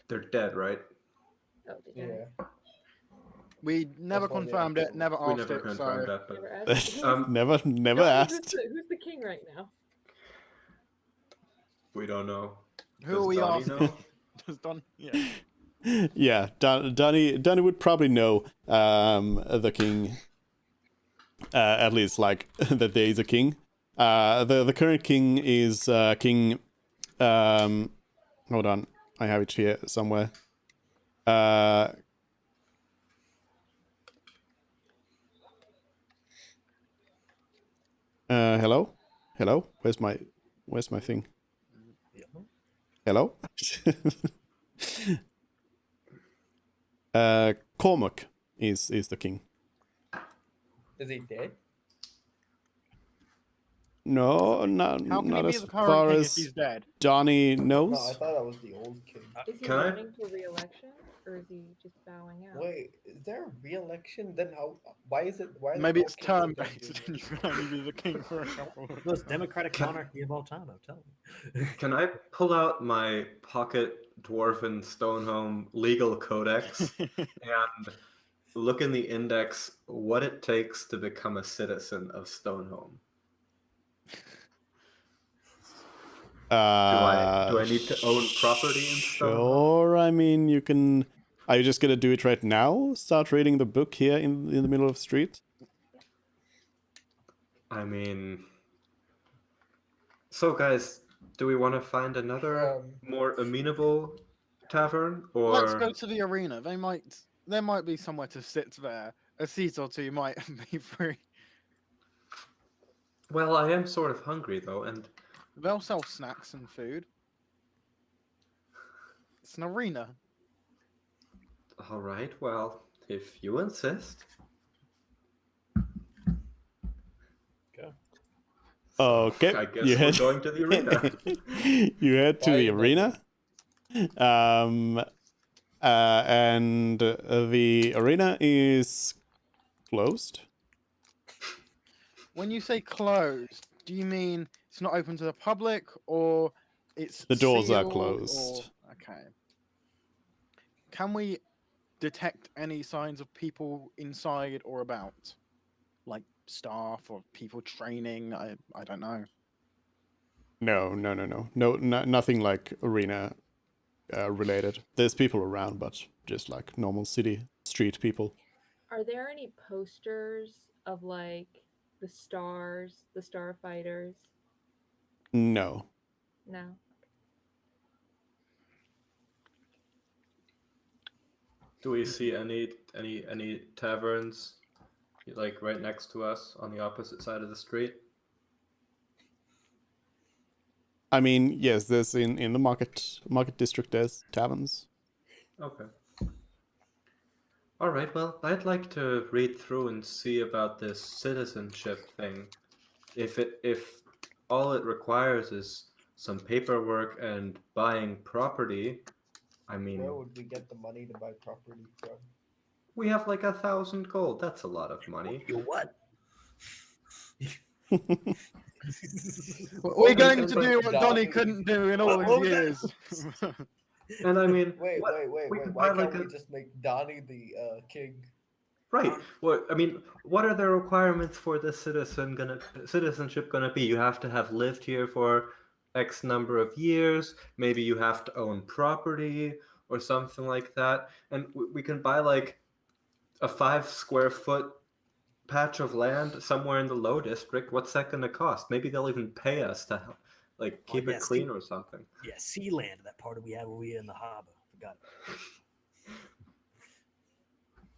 they're dead, right? Oh, did you Yeah. We never That's why they confirmed have it, never We asked never it. confirmed So that, but never asked? Who's, never no, who's asked. who's the king right now? we don't know. who Does are we Donnie asking? know? Does Don? Yeah. Yeah, Donnie would probably know the king, at least like that there is a king. The current king is King. Hold on, I have it here somewhere. Hello, Where's my thing? Hello. Cormac is the king. Is he dead? No, How can not he be as the current far king if as he's dead? Donnie knows. No, I thought that was the old king. Is he Can I- running for re-election, or is he just bowing out? Wait, is there a re-election? Then how? Why is it? Why? Are Maybe there it's no kings term in based, Dungeons? and you can only be the king for a couple. Of Most democratic Can- monarchy of all time, I'm telling you. Can I pull out my pocket dwarven Stonehome legal codex and look in the index what it takes to become a citizen of Stonehome? Do I need to own property in Stonehome? Sure, I mean you can. Are you just gonna do it right now? Start reading the book here in the middle of the street? I mean, so guys, do we want to find another more amenable tavern, or Let's go to the arena. There might be somewhere to sit there. A seat or two might be free. Well, I am sort of hungry though, and They'll sell snacks and food. It's an arena. all right, well, if you insist. Okay, I guess you we're head- going to the arena. You head to the Fine. arena. And the arena is closed. When you say closed, do you mean it's not open to the public, or it's The doors are sealed, closed. Or... Okay. Can we detect any signs of people inside or about, like staff or people training? I don't know. No, nothing like arena related. There's people around, but just like normal city street people. Are there any posters of like the stars, the starfighters? No. No. Do we see any taverns like right next to us on the opposite side of the street? I mean, yes, there's in the market district there's taverns. Okay. All right. Well, I'd like to read through and see about this citizenship thing. If all it requires is some paperwork and buying property, I mean, Where would we get the money to buy property from? we have like 1,000 gold. That's a lot of money. You what? We're going to Well, do what Donnie Donnie- couldn't do in all What his was that? years. And I mean, Wait, what, wait, wait, we wait. could Why buy like can't we a just make Donnie the king? right. What I mean, what are the requirements for this citizenship gonna be? You have to have lived here for X number of years. Maybe you have to own property or something like that. And we can buy like a 5 square foot patch of land somewhere in the low district. What's that gonna cost? Maybe they'll even pay us to like Oh, keep yeah, it clean or something. Yeah, sea land, that part we had when we were in the harbor. Forgot.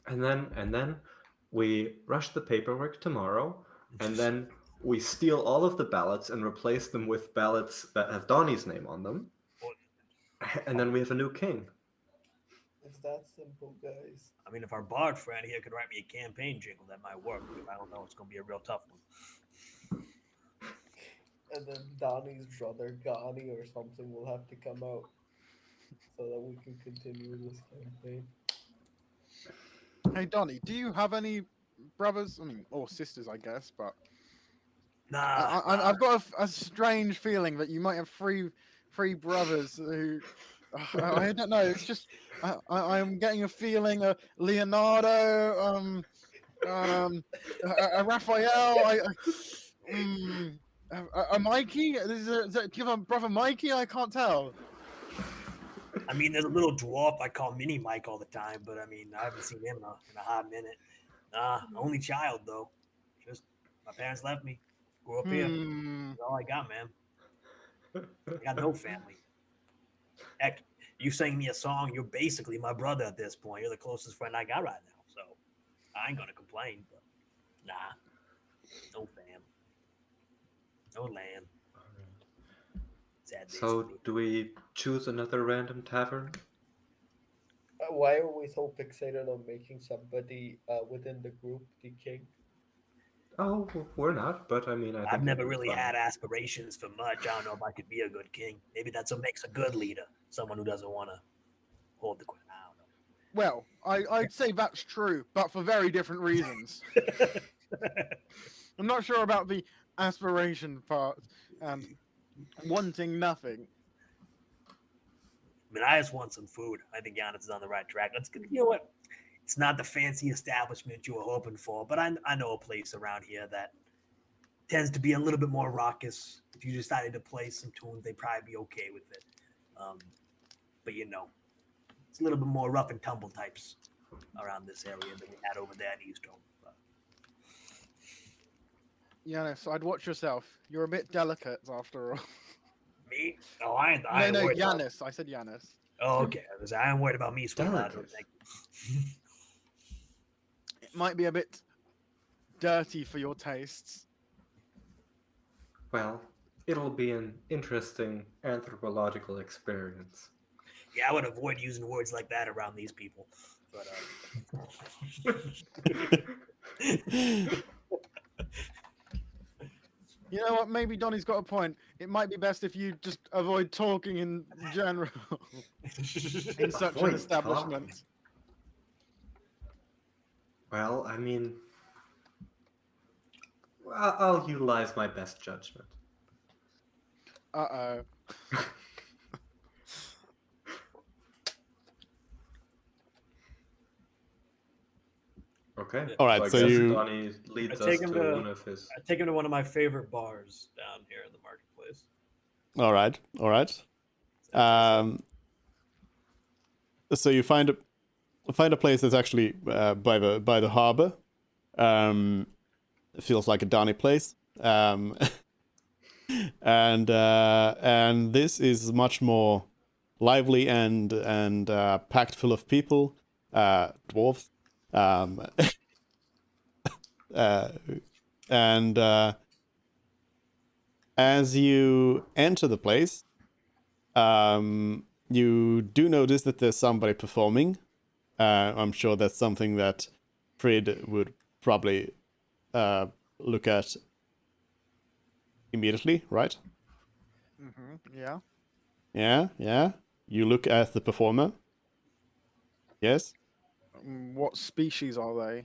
And then we rush the paperwork tomorrow, and then we steal all of the ballots and replace them with ballots that have Donnie's name on them. And then we have a new king. It's that simple, guys. I mean, if our bard friend here could write me a campaign jingle, that might work. But I don't know. It's going to be a real tough one. And then Donnie's brother, Gani or something, will have to come out so that we can continue this campaign. Hey, Donnie, do you have any brothers? I mean, or sisters, I guess, but Nah, I've got a strange feeling that you might have three brothers who I don't know. It's just I'm getting a feeling Leonardo, a Raphael, a Mikey. Do you have a brother Mikey? I can't tell. I mean, there's a little dwarf I call Mini Mike all the time, but I mean, I haven't seen him in a hot minute. Only child though. Just my parents left me. Grew up here. That's all I got, man. I got no family. Heck, you sang me a song. You're basically my brother at this point. You're the closest friend I got right now. So I ain't gonna complain. But nah, no fam, no land. Sad days So, for me. do we choose another random tavern? Why are we so fixated on making somebody within the group the king? Oh, we're not, but I mean, I think I've never it'd be really fun. had aspirations for much. I don't know if I could be a good king. Maybe that's what makes a good leader. Someone who doesn't want to hold the crown. I Well, I'd say that's true, but for very different reasons. don't know. I'm not sure about the aspiration part and wanting nothing. I mean, I just want some food. I think Giannis is on the right track. You know what? It's not the fancy establishment you were hoping for, but I know a place around here that tends to be a little bit more raucous. If you decided to play some tunes, they'd probably be okay with it. But you know, it's a little bit more rough and tumble types around this area than we had over there in Eastern. Giannis, I'd watch yourself. You're a bit delicate after all. Me? Oh, I ain't No, worried about- Giannis. I said Giannis. Oh, okay. I ain't worried about me, sweetheart. Delicate. Thank you. It might be a bit dirty for your tastes. Well, it'll be an interesting anthropological experience. Yeah, I would avoid using words like that around these people. But You know what? Maybe Donnie's got a point. It might be best if you just avoid talking in general in such an Avoid establishment. talking. Well, I mean, I'll utilize my best judgment. Uh-oh. Okay. All right, I so guess you- Donnie leads I us take to him to- one of his. I take him to one of my favorite bars down here in the marketplace. All right. So you find a place that's actually by the harbor. It feels like a Donny place. And this is much more lively and packed full of people, dwarves. And as you enter the place, you do notice that there's somebody performing. I'm sure that's something that Frid would probably look at immediately, right? Yeah. Yeah. You look at the performer. Yes. What species are they?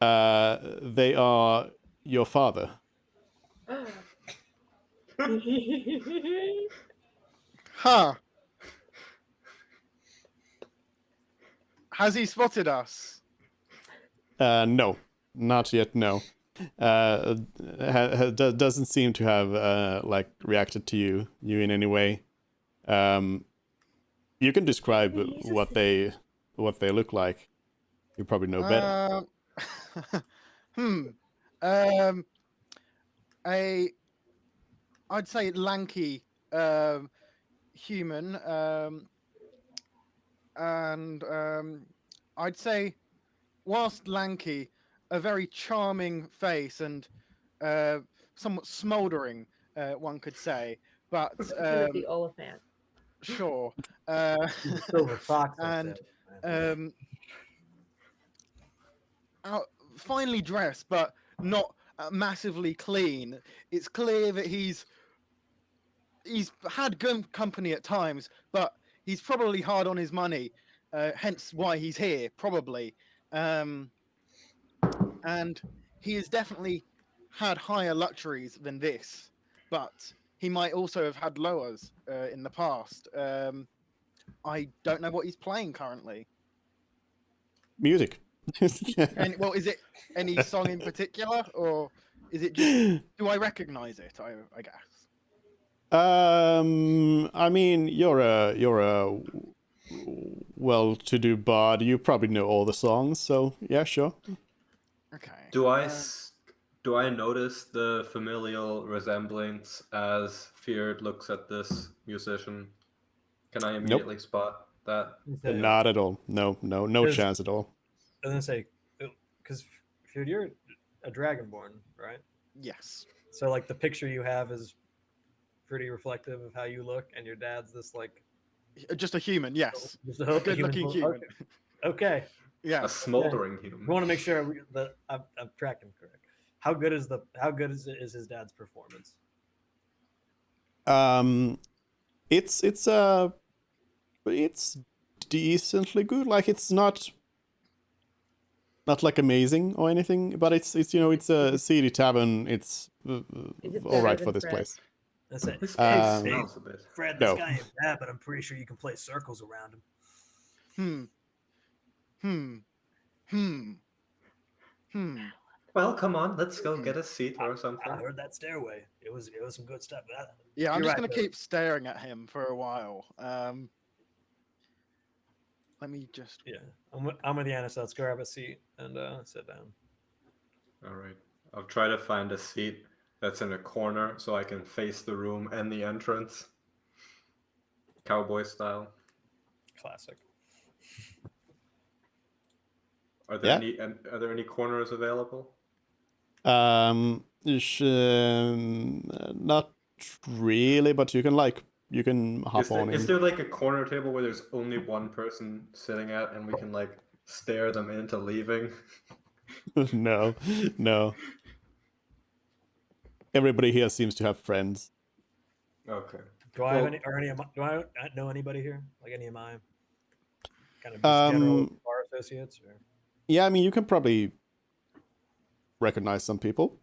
They are your father. Huh. Has he spotted us? No, not yet. No, doesn't seem to have like reacted to you in any way. You can describe Hey, he's what they look like. You probably know better. I'd say lanky human, and I'd say, whilst lanky, a very charming face and somewhat smouldering, one could say. But Timothy Oliphant. sure. He's a silver fox. I And said. finely dressed, but not massively clean. It's clear that he's had good company at times, but he's probably hard on his money, hence why he's here, probably. And he has definitely had higher luxuries than this, but he might also have had lowers in the past. I don't know what he's playing currently. Music. And well, is it any song in particular, or is it just? Do I recognize it? I guess. I mean, you're a well-to-do bard. You probably know all the songs, so yeah, sure. Okay. Do I notice the familial resemblance as Feared looks at this musician? Can I immediately spot that? Not at all. No There's- chance at all. I was gonna say, because you're a dragonborn, right? Yes. So like the picture you have is pretty reflective of how you look, and your dad's this like Just a human. Yes. just a Good-looking human. Okay. Yeah. A smoldering human. We want to make sure that I'm tracking correct. How good is his dad's performance? It's decently good. Like, it's not like amazing or anything, but it's it's a seedy tavern. It's it all right better for than this Fred? place. That's it. His Hey, face Um, smells a bit. Fred, this no. guy ain't bad, but I'm pretty sure you can play circles around him. Well, come on, let's go get a seat or something. I heard that Stairway. It was some good stuff. Yeah. I'm You're just right, gonna though. keep staring at him for a while. Let me just. Yeah, I'm with Yanis. Let's grab a seat and sit down. All right. I'll try to find a seat that's in a corner so I can face the room and the entrance. Cowboy style. Classic. Are there any corners available? Not really, but you can hop on Is in. there like a corner table where there's only one person sitting at and we can like stare them into leaving? No. Everybody here seems to have friends. Okay. Do I have Well- do I know anybody here? Like any of my kind of just general bar associates? Or? Yeah, I mean, you can probably recognize some people.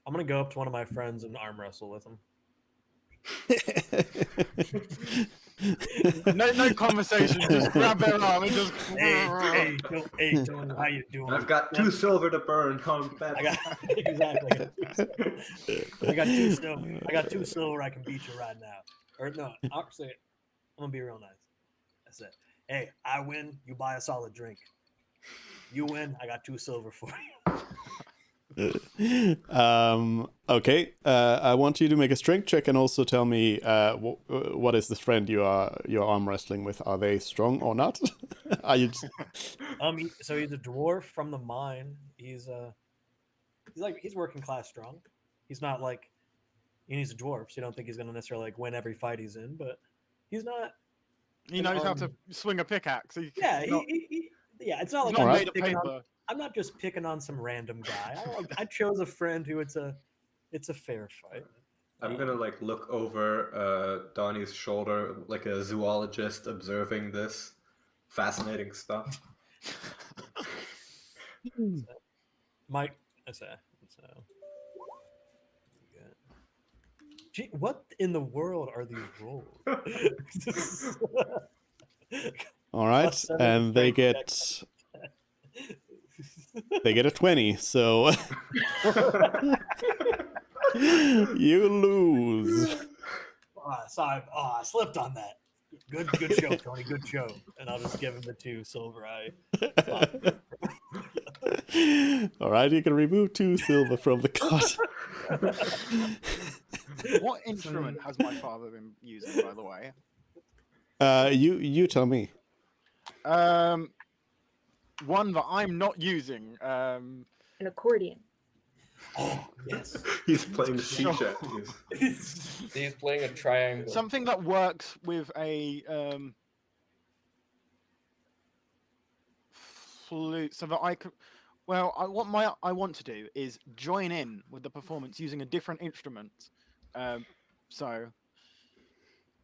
I'm gonna go up to one of my friends and arm wrestle with him. No conversation. Just grab their arm and just. Hey, Tony, how you doing? I've got 2 silver to burn. I got exactly. I got two silver. I can beat you right now. Or no, actually, I'm gonna be real nice. That's it. Hey, I win. You buy a solid drink. You win. I got 2 silver for you. Okay. I want you to make a strength check and also tell me what is the friend you're arm wrestling with? Are they strong or not? Are you? So he's a dwarf from the mine. He's working class strong. He's not like he's a dwarf, so you don't think he's gonna necessarily like win every fight he's in, but he's not. He knows how to swing a pickaxe. Yeah, it's not like He's not I'm made just of picking paper. on, I'm not just picking on some random guy. I chose a friend who it's a fair fight. I'm gonna like look over Donnie's shoulder like a zoologist observing this fascinating stuff. Mike, Gee, what in the world are these rolls? All right, Plus 7 and they strength get a 20. So you lose. Sorry. Oh, I slipped on that. Good show, Tony. Good show. And I'll just give him the 2 silver eye. All right, you can remove 2 silver from the cart. What instrument has my father been using, by the way? You tell me. One that I'm not using. An accordion. Oh, yes. He's playing sea Sure. jazz. He's playing a triangle. Something that works with a flute, so that I can. Well, I want to do is join in with the performance using a different instrument. So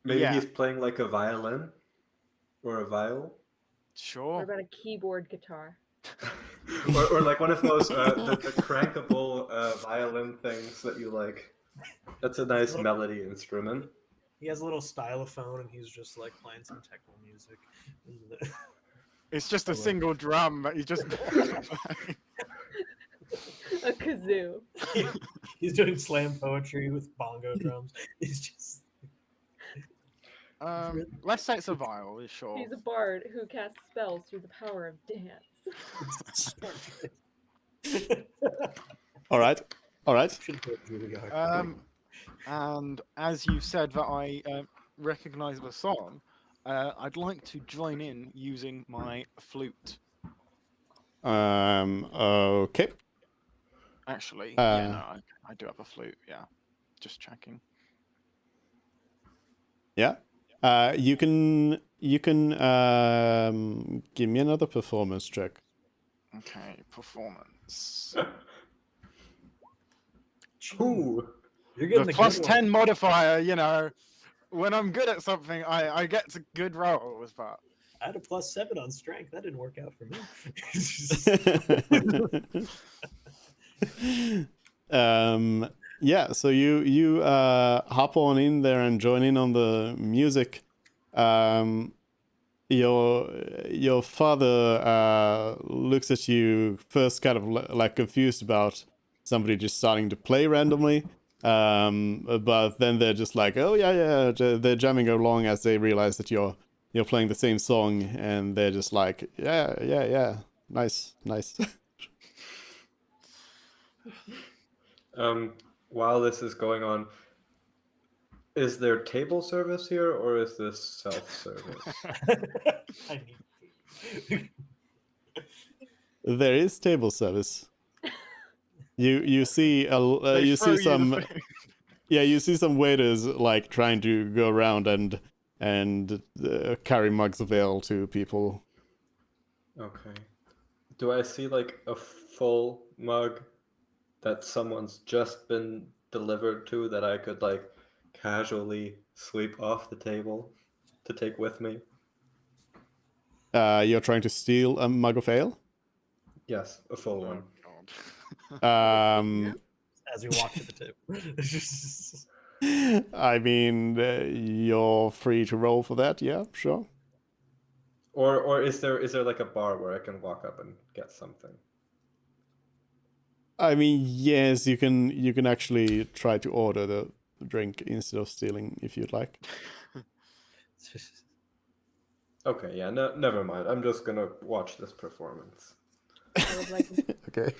Maybe Yeah. he's playing like a violin or a viol. What sure. about a keyboard guitar? or like one of those the crankable violin things that you like. That's a nice melody instrument. He has a little stylophone, and he's just like playing some techno music. It's just a single drum, but he's just. A kazoo. He's doing slam poetry with bongo drums. He's just. Let's say it's a viol, sure. He's a bard who casts spells through the power of dance. All right. And as you said that I recognize the song, I'd like to join in using my flute. Okay. Actually, I do have a flute. Yeah, just checking. Yeah. You can give me another performance check. Okay, performance. Ooh. You're getting The the plus good 10 one. modifier, when I'm good at something, I get to good rolls, but I had a plus 7 on strength. That didn't work out for me. Yeah, so you hop on in there and join in on the music. Your father looks at you first, kind of like confused about somebody just starting to play randomly. But then they're just like, oh yeah, they're jamming along as they realize that you're playing the same song, and they're just like, yeah, nice. While this is going on, is there table service here or is this self-service? I need There is table service. You see they you throw see some the food. yeah, you see some waiters like trying to go around and carry mugs of ale to people. Okay. Do I see like a full mug that someone's just been delivered to that I could like casually sweep off the table to take with me? You're trying to steal a mug of ale? Yes, a full one. as we walk to the table. I mean, you're free to roll for that. Yeah, sure. Or is there like a bar where I can walk up and get something? I mean, yes, you can actually try to order the drink instead of stealing if you'd like. Okay, yeah, no, never mind. I'm just gonna watch this performance. I would like. Okay.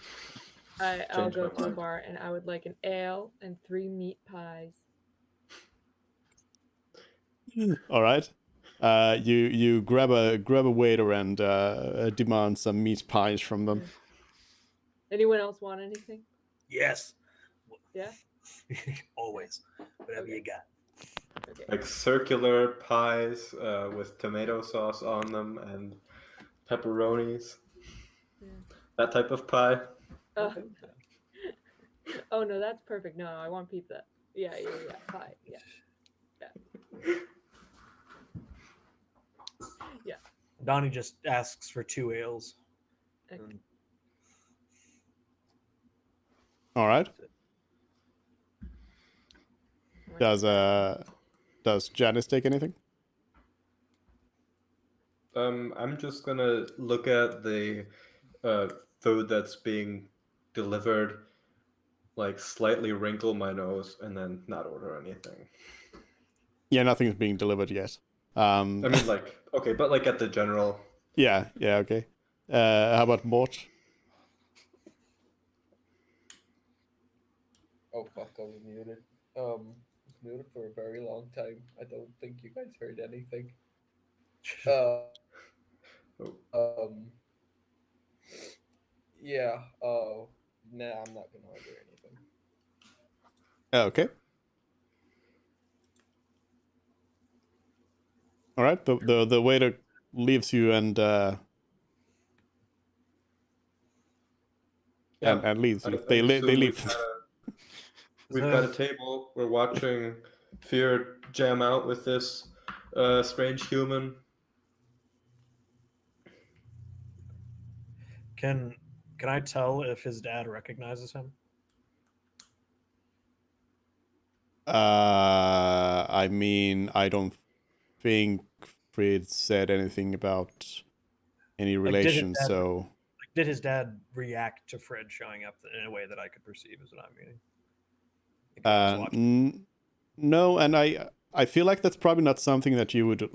I'll Change go my to the mind. bar and I would like an ale and 3 meat pies. All right. You grab a waiter and demand some meat pies from them. Anyone else want anything? Yes. Yeah. Always. Whatever you got. Okay. Like circular pies with tomato sauce on them and pepperonis. Yeah. That type of pie. Oh. Oh no, that's perfect. No, I want pizza. Yeah. Pie. Yeah. Donnie just asks for 2 ales. Okay. All right. Does Janice take anything? I'm just gonna look at the food that's being delivered, like slightly wrinkle my nose, and then not order anything. Yeah, nothing's being delivered yet. I mean, like, okay, but like at the general. Yeah, okay. How about Mort? Oh fuck, I was muted. I was muted for a very long time. I don't think you guys heard anything. Um, yeah. Nah, I'm not gonna order anything. Okay. All right. The waiter leaves you and leaves you. They leave. We've got a table. We're watching Fear jam out with this strange human. Can I tell if his dad recognizes him? I mean, I don't think Fred said anything about any relation, so... Did his dad react to Fred showing up in a way that I could perceive is what I'm meaning? No, and I feel like that's probably not something that you would...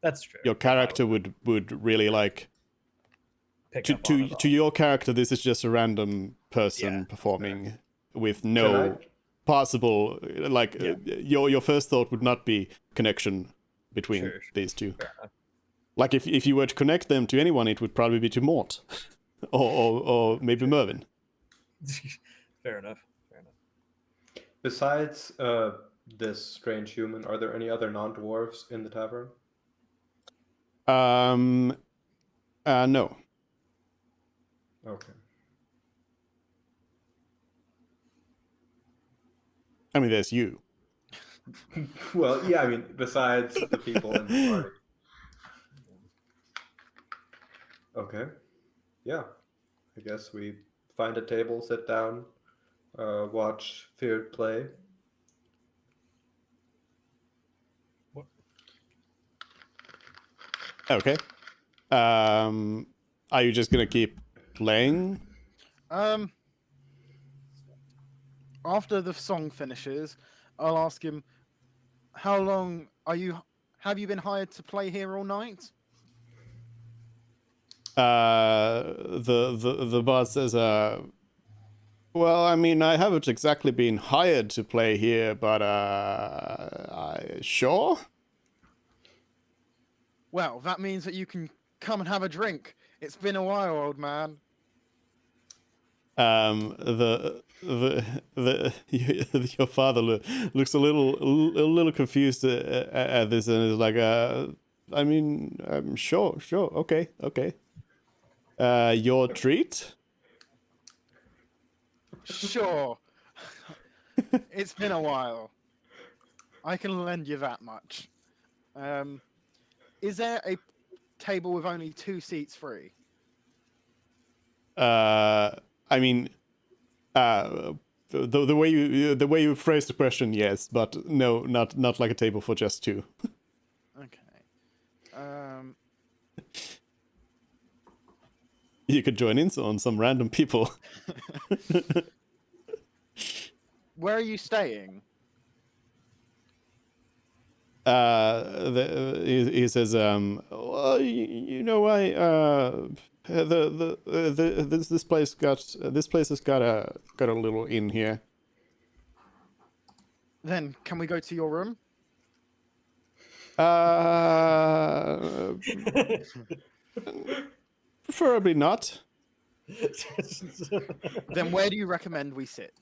That's fair. Your character would really like... To your character, this is just a random person performing with no possible... Like, your first thought would not be connection between these two. Like, if you were to connect them to anyone, it would probably be to Mort. or maybe Mervyn. Fair enough. Besides this strange human, are there any other non-dwarves in the tavern? No. Okay. I mean, there's you. Well, yeah, I mean, besides the people in the party. Okay. Yeah. I guess we find a table, sit down, watch Feared play. Okay. Are you just gonna keep playing? After the song finishes, I'll ask him, how long have you been hired to play here all night? The boss says, well, I mean, I haven't exactly been hired to play here, but, sure? Well, that means that you can come and have a drink. It's been a while, old man. Your father looks a little confused at this and is like, I mean, sure, okay. Your treat? Sure. It's been a while. I can lend you that much. Is there a table with only 2 seats free? I mean, the way you phrased the question, yes, but no, not like a table for just 2. Okay. You could join in on some random people. Where are you staying? He says, well, you know, this place has got a little inn here. Then can we go to your room? Preferably not. Then where do you recommend we sit?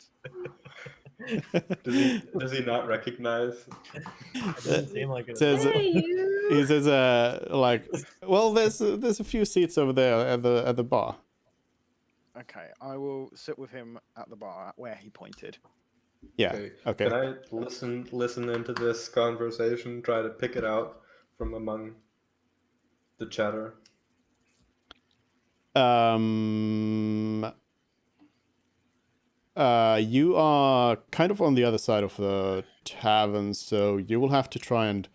Does he not recognize? Doesn't seem like it. He says, like, well, there's a few seats over there at the bar. Okay, I will sit with him at the bar where he pointed. Yeah. Okay. Can I listen into this conversation? Try to pick it out from among the chatter. You are kind of on the other side of the tavern, so you will have to try and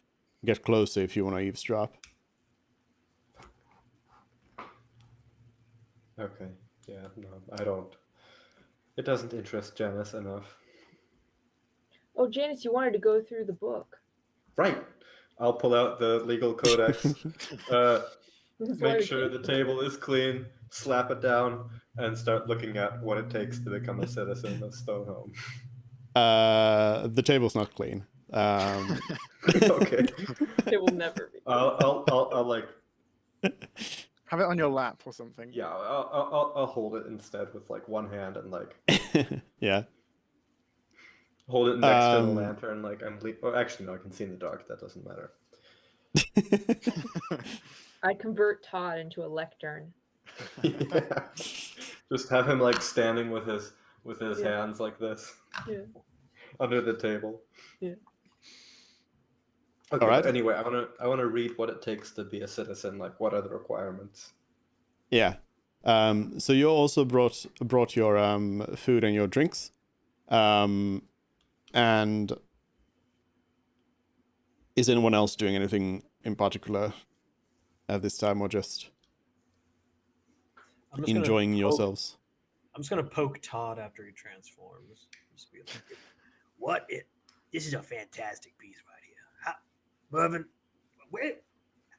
get closer if you want to eavesdrop. Okay. Yeah, no, I don't. It doesn't interest Janice enough. Oh, Janice, you wanted to go through the book. Right. I'll pull out the legal codex, That's why make we sure came. the table is clean, slap it down, and start looking at what it takes to become a citizen of Stonehome. The table's not clean. Okay. It will never be. I'll like, Have it on your lap or something. yeah, I'll hold it instead with like one hand and like Yeah. hold it next to the Um, lantern. Like oh, actually, no, I can see in the dark. That doesn't matter. I convert Todd into a lectern. Yeah. Just have him like standing with his Yeah. hands like this Yeah. under the table. Yeah. Okay. All right. But anyway, I wanna read what it takes to be a citizen. Like, what are the requirements? Yeah. So you also brought your food and your drinks. And is anyone else doing anything in particular at this time, or just I'm just gonna enjoying poke- yourselves? I'm just gonna poke Todd after he transforms. Just be like, "What? This is a fantastic piece right here, Mervin.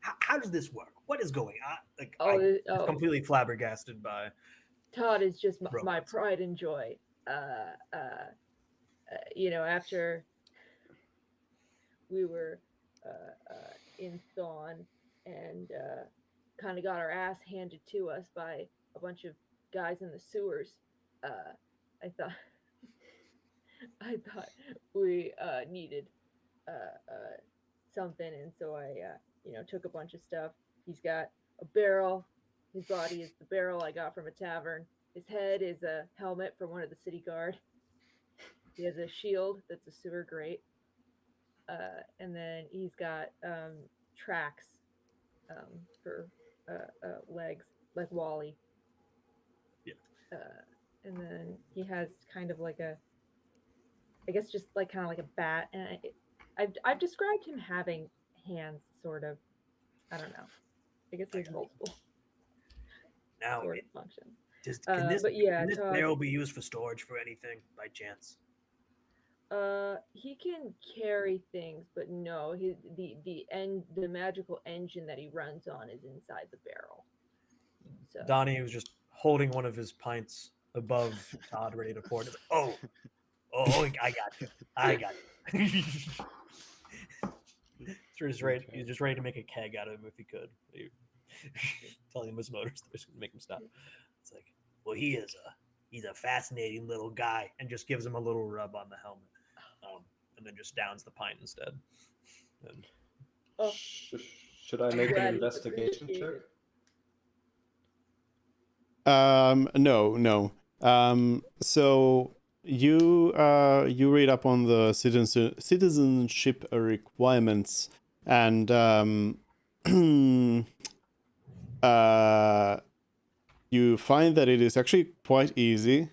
How does this work? What is going on? Like, I'm completely flabbergasted by. Todd is just my Robots. pride and joy. After we were in Thawne and kind of got our ass handed to us by a bunch of guys in the sewers, I thought we needed something, and so I took a bunch of stuff. He's got a barrel. His body is the barrel I got from a tavern. His head is a helmet from one of the city guard. He has a shield that's a sewer grate. And then he's got tracks for legs, like Wally. Yeah. And then he has kind of like I guess just like kind of like a bat. And I've described him having hands, sort of. I don't know. I guess he has multiple Now, sort of functions. can this Todd, barrel be used for storage for anything by chance? he can carry things, but no, the magical engine that he runs on is inside the barrel. So Donnie was just holding one of his pints above Todd, ready to pour it. It's like, oh, I got you. He's just ready to make a keg out of him if he could. Telling him his motors to make him stop. It's like, well, he's a fascinating little guy, and just gives him a little rub on the helmet, and then just downs the pint instead. And, Should I make an investigation check? No. So you read up on the citizenship requirements, and you find that it is actually quite easy.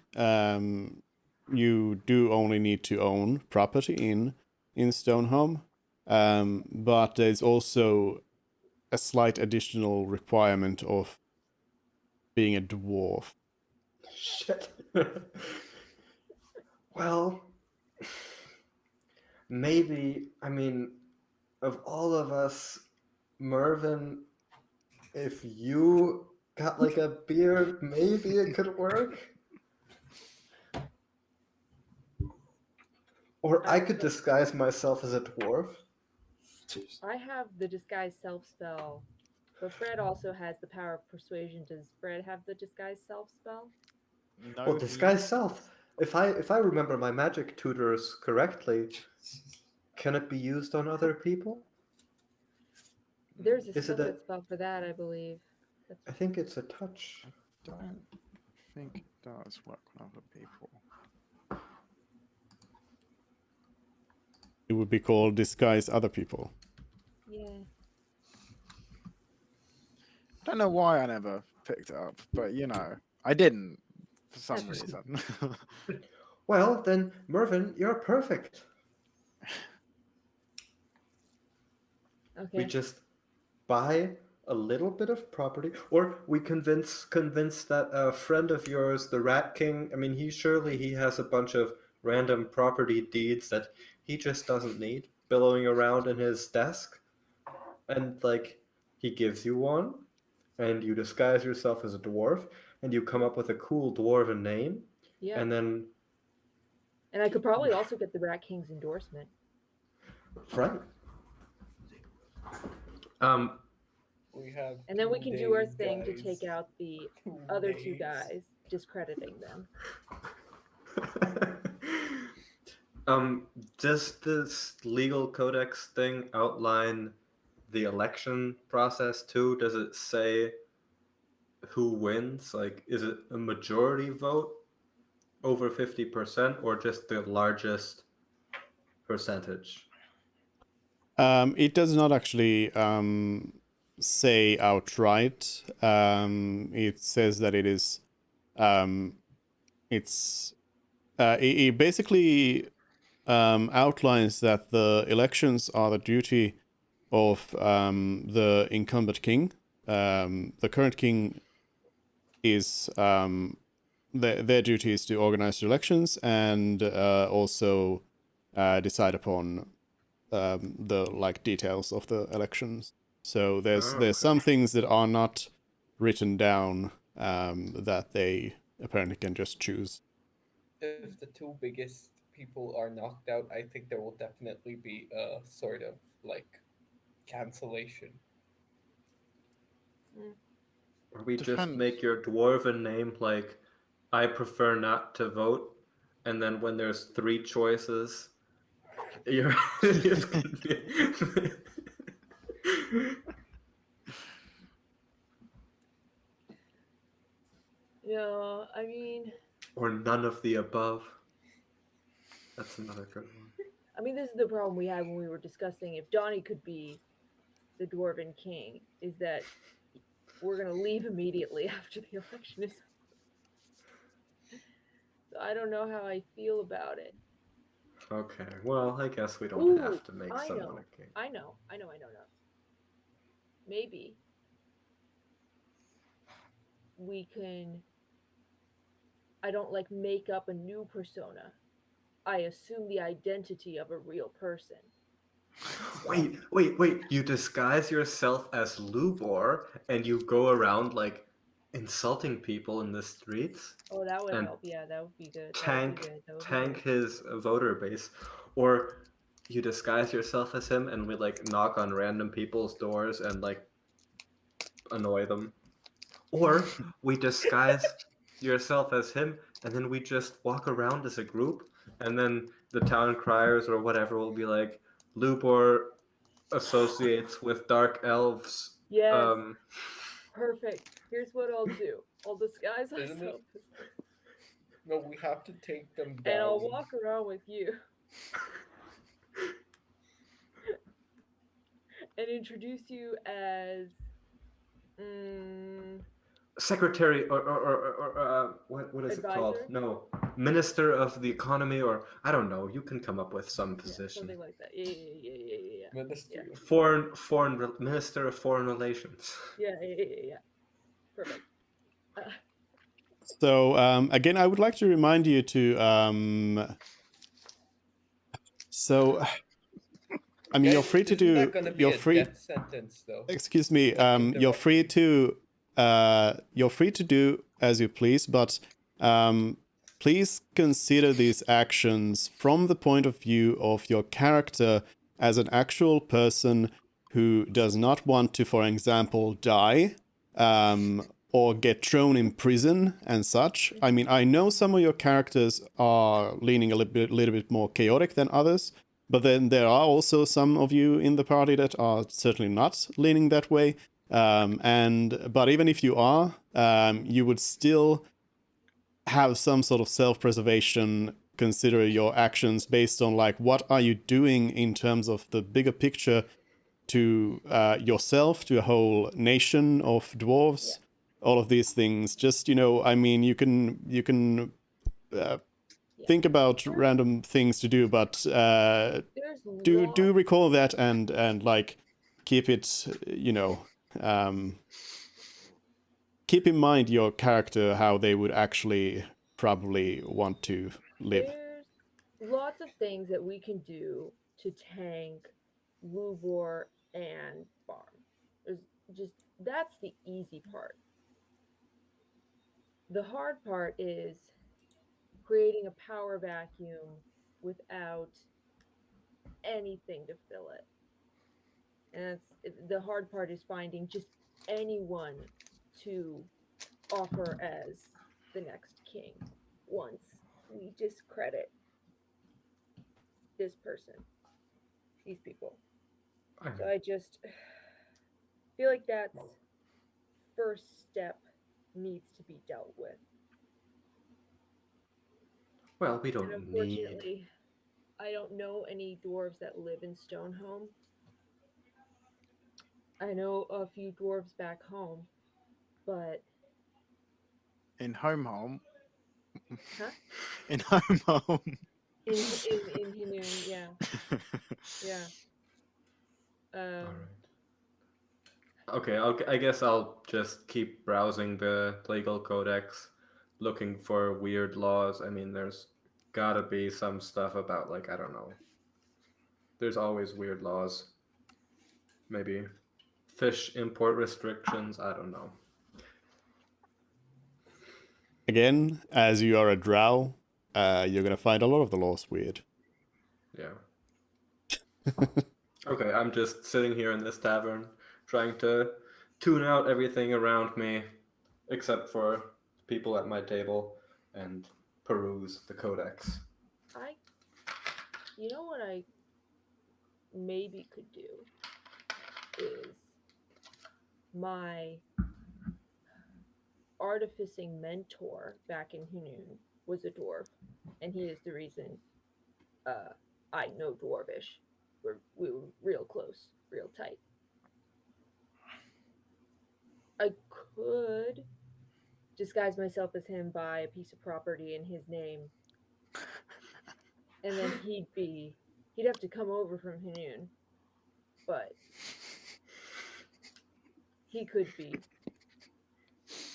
You do only need to own property in Stonehome, but there's also a slight additional requirement of being a dwarf. Shit. Well, maybe, I mean, of all of us, Mervin, if you got like a beard, maybe it could work. Or I could disguise myself as a dwarf. I have the disguise self spell, but Fred also has the power of persuasion. Does Fred have the disguise self spell? No, Well, disguise self. If I remember my magic tutors correctly, can it be used on other people? There's a Is it separate spell for that, I believe. I think it's a touch. I don't think it does work on other people. It would be called disguise other people. Yeah. I don't know why I never picked it up, but I didn't for some That's reason. Well, then, Mervin, you're perfect. Okay. We just buy a little bit of property, or we convince that a friend of yours, the Rat King. I mean, he has a bunch of random property deeds that he just doesn't need billowing around in his desk, and like he gives you one, and you disguise yourself as a dwarf, and you come up with a cool dwarven name, Yeah. and then And I could probably also get the Rat King's endorsement. right. We have. And then we 2 can do our days, thing to guys. take out the 2 other two days. guys, discrediting them. Does this legal codex thing outline the election process too? Does it say who wins? Like, is it a majority vote over 50% or just the largest percentage? It does not actually say outright. It says that it is. It basically outlines that the elections are the duty of the incumbent king. The current king is their duty is to organize the elections and also decide upon the like details of the elections. So there's some things that are not written down that they apparently can just choose. If the 2 biggest people are knocked out, I think there will definitely be a sort of like cancellation. Or we just Depends. make your dwarven name like, I prefer not to vote, and then when there's 3 choices, you're it's gonna be... Yeah, I mean, or none of the above. That's another good one. I mean, this is the problem we had when we were discussing if Donnie could be the Dwarven King, is that we're gonna leave immediately after the election is over. So I don't know how I feel about it. Okay, well, I guess we don't have to make I someone know. a king. I know. Maybe we can. I don't like make up a new persona. I assume the identity of a real person. Wait. You disguise yourself as Lubor and you go around like insulting people in the streets Oh, that would and help. Yeah, that would be good. tank his voter base. Or you disguise yourself as him and we like knock on random people's doors and like annoy them. Or we disguise yourself as him and then we just walk around as a group and then the town criers or whatever will be like, Lubor associates with dark elves. Yes. Perfect. Here's what I'll do. I'll disguise Isn't myself No, we have to take them down. and I'll walk around with you and introduce you as Secretary or what is Advisor? it called? No, Minister of the Economy, or I don't know. You can come up with some yeah, position. something like that. Yeah. Ministry. Minister of Foreign Relations. Yeah. Perfect. So again, I would like to remind you to. So, I mean, Guys, you're free to isn't do. that gonna be You're a free. death sentence, though? Excuse me. Like You're free to. You're free to do as you please, but please consider these actions from the point of view of your character as an actual person who does not want to, for example, die. Or get thrown in prison and such. I mean, I know some of your characters are leaning a little bit more chaotic than others, but then there are also some of you in the party that are certainly not leaning that way. But even if you are, you would still have some sort of self-preservation. Consider your actions based on like what are you doing in terms of the bigger picture to yourself, to a whole nation of dwarves. Yeah. All of these things, just, I mean, you can think about random things to do, but do recall that and like keep it, keep in mind your character, how they would actually probably want to live. There's lots of things that we can do to tank Lubor and Barm. There's just that's the easy part. The hard part is creating a power vacuum without anything to fill it. And the hard part is finding just anyone to offer as the next king once we discredit this person, these people. So I just feel like that's first step needs to be dealt with. Well, we And don't need. unfortunately, I don't know any dwarves that live in Stoneholm. I know a few dwarves back home, but In home. huh? In home. In Hinoon, yeah, yeah. All right. Okay, I guess I'll just keep browsing the legal codex, looking for weird laws. I mean, there's gotta be some stuff about, like, I don't know. There's always weird laws. Maybe fish import restrictions. I don't know. Again, as you are a drow, you're gonna find a lot of the laws weird. Yeah. Okay, I'm just sitting here in this tavern, trying to tune out everything around me, except for people at my table, and peruse the codex. You know what I maybe could do is my artificing mentor back in Hinoon was a dwarf, and he is the reason I know dwarvish. We were real close, real tight. I could disguise myself as him, buy a piece of property in his name, and then he'd have to come over from Hinoon, but he could be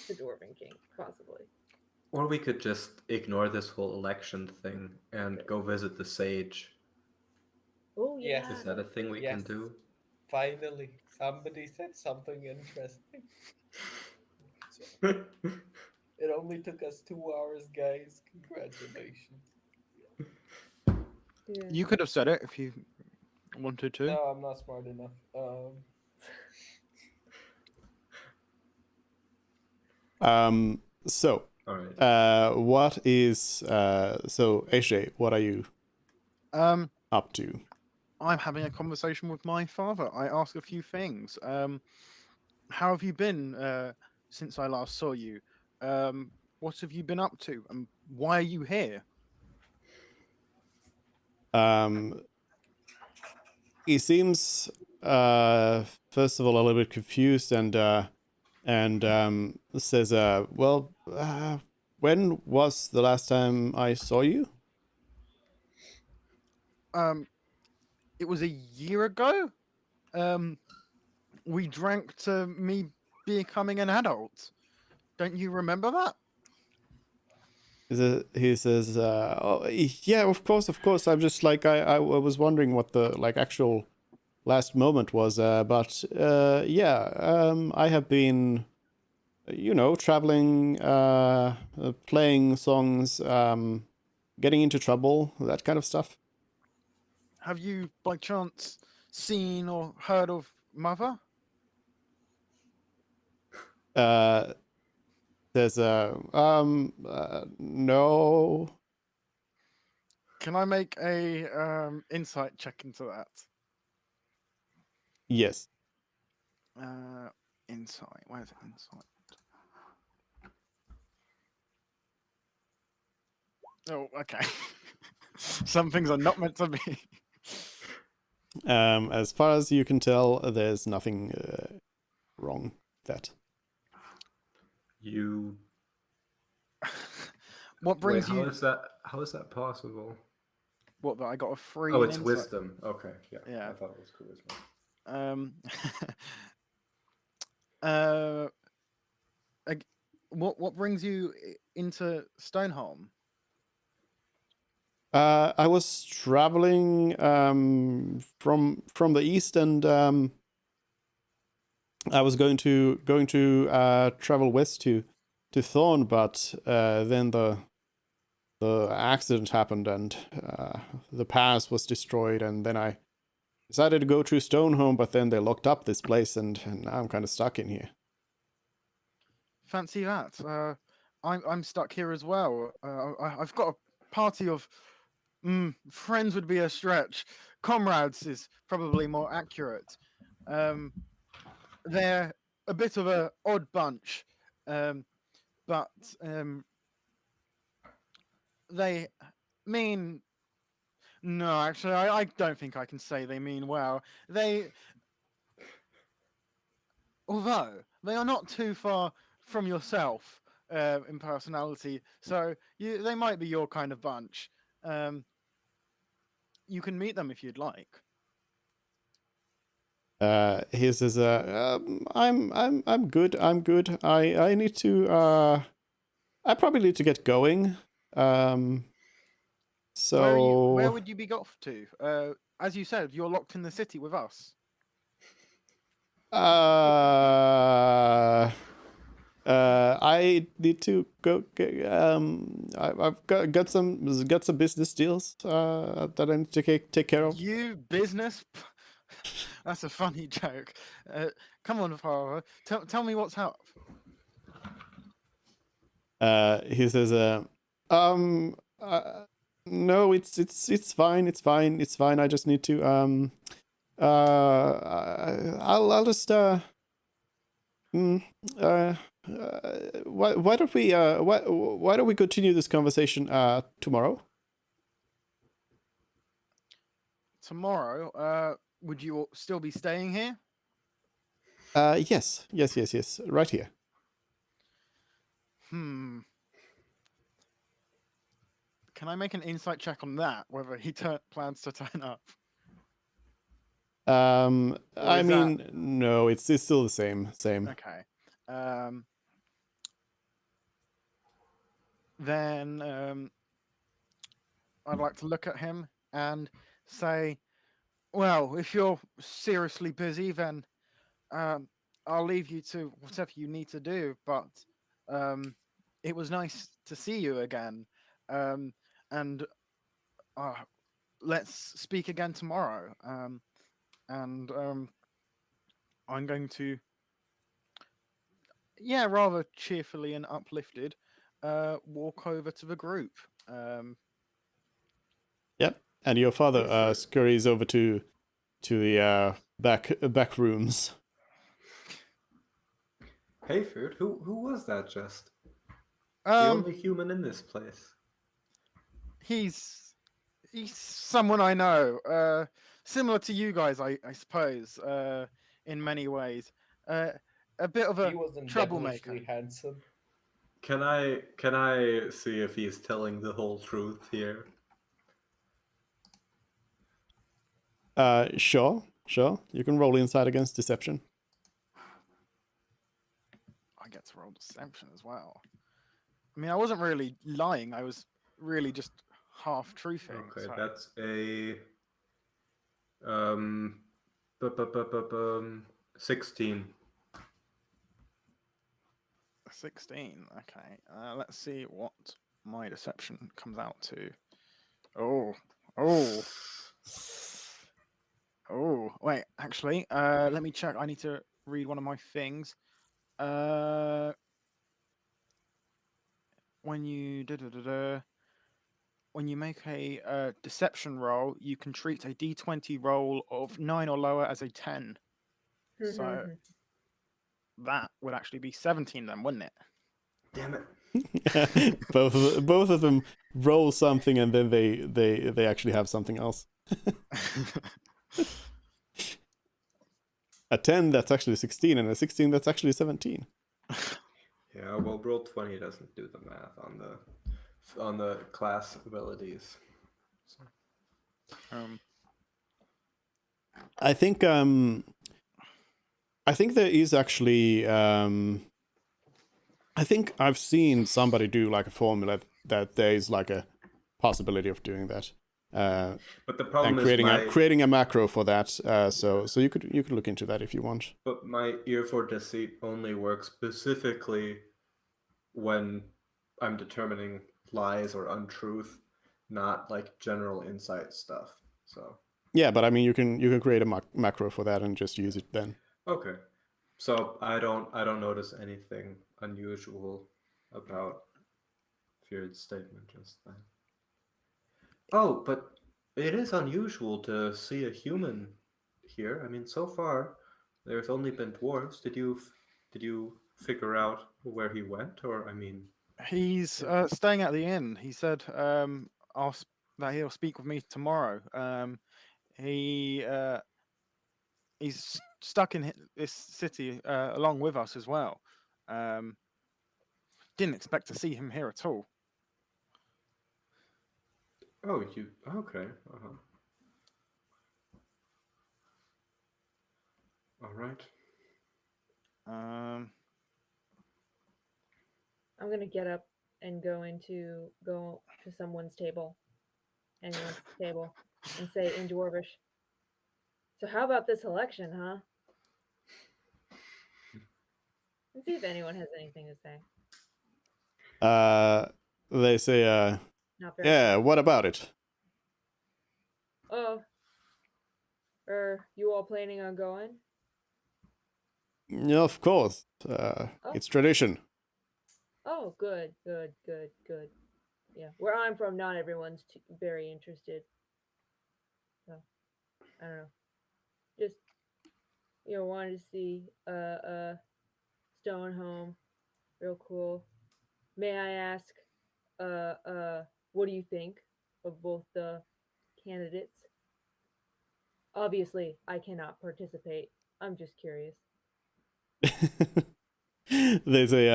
the Dwarven King, possibly. Or we could just ignore this whole election thing and go visit the sage. Oh yeah. Is that a thing we can do? Finally, somebody said something interesting. It only took us 2 hours, guys. Congratulations. Yeah. You could have said it if you wanted to. No, I'm not smart enough. So, All right. what is so AJ? What are you up to? I'm having a conversation with my father. I ask a few things. How have you been since I last saw you? What have you been up to? And why are you here? He seems first of all a little bit confused and says, "Well, when was the last time I saw you?" It was a year ago. We drank to me becoming an adult. Don't you remember that? He says, "Oh, yeah, of course. I'm just like I was wondering what the like actual last moment was, but yeah, I have been, traveling, playing songs, getting into trouble, that kind of stuff." Have you, by chance, seen or heard of Mother? There's no. Can I make a insight check into that? Yes. Insight. Where's insight? Oh, okay. Some things are not meant to be. As far as you can tell, there's nothing wrong with that. You. What brings Wait, you? How is that possible? What? That I got a free. Oh, it's insight? wisdom. Okay, yeah. Yeah. I thought it was charisma. What brings you into Stoneholm? I was traveling from the east, and I was going to travel west to Thorn, but then the accident happened, and the pass was destroyed, and then I decided to go to Stoneholm, but then they locked up this place, and now I'm kind of stuck in here. Fancy that. I'm stuck here as well. I've got a party of friends would be a stretch. Comrades is probably more accurate. They're a bit of a odd bunch, but they mean. No, actually, I don't think I can say they mean well. Although they are not too far from yourself in personality, so they might be your kind of bunch. You can meet them if you'd like. He says, I'm good. I'm good. I need to. I probably need to get going. So Where would you be off to? As you said, you're locked in the city with us. I need to go. I've got some business deals that I need to take care of. You business? That's a funny joke. Come on, father. Tell me what's up. He says, no, it's fine. It's fine. I just need to I'll just why don't we continue this conversation tomorrow? Tomorrow? Would you still be staying here? Yes, right here. Can I make an insight check on that? Whether he plans to turn up? I mean, no, it's still the same. Okay. Then I'd like to look at him and say, well, if you're seriously busy, then I'll leave you to whatever you need to do. But it was nice to see you again. And let's speak again tomorrow. And I'm going to, rather cheerfully and uplifted, walk over to the group. Yep. And your father scurries over to the back rooms. Hey, Food, who was that just? The Um, only human in this place. he's someone I know. Similar to you guys, I suppose. In many ways, a bit of a He wasn't troublemaker. devilishly handsome. Can I see if he's telling the whole truth here? Sure. You can roll inside against deception. I get to roll deception as well. I mean, I wasn't really lying. I was really just half truthing. Okay, so. that's a 16. 16. Okay. Let's see what my deception comes out to. Oh. Wait, actually, let me check. I need to read one of my things. When you make a deception roll, you can treat a d20 roll of 9 or lower as a 10. So that would actually be 17 then, wouldn't it? Damn it. both of them roll something, and then they actually have something else. A 10, that's actually 16, and a 16, that's actually 17. Yeah, well, roll 20 doesn't do the math on the class abilities. So. I think I think there is actually. I think I've seen somebody do like a formula that there is like a possibility of doing that. But the problem And is creating a macro for that. So you could look into that if you want. But my ear for deceit only works specifically when I'm determining lies or untruth, not like general insight stuff. So Yeah, but I mean, you can create a macro for that and just use it then. okay, so I don't notice anything unusual about Feared's statement just then. Oh, but it is unusual to see a human here. I mean, so far there's only been dwarves. Did you figure out where he went, or I mean? He's staying at the inn. He said that he'll speak with me tomorrow. He's stuck in this city along with us as well. Didn't expect to see him here at all. Oh, you okay? All right. I'm gonna get up and go to someone's table, anyone's table, and say in Dwarvish. So how about this election, huh? And see if anyone has anything to say. They say, Not very. yeah. What about it? Oh, are you all planning on going? Yeah, of course. It's tradition. Oh, good. Yeah, where I'm from, not everyone's very interested. So, I don't know. Just, wanted to see Stone Home. Real cool. May I ask, what do you think of both the candidates? Obviously, I cannot participate. I'm just curious. They say,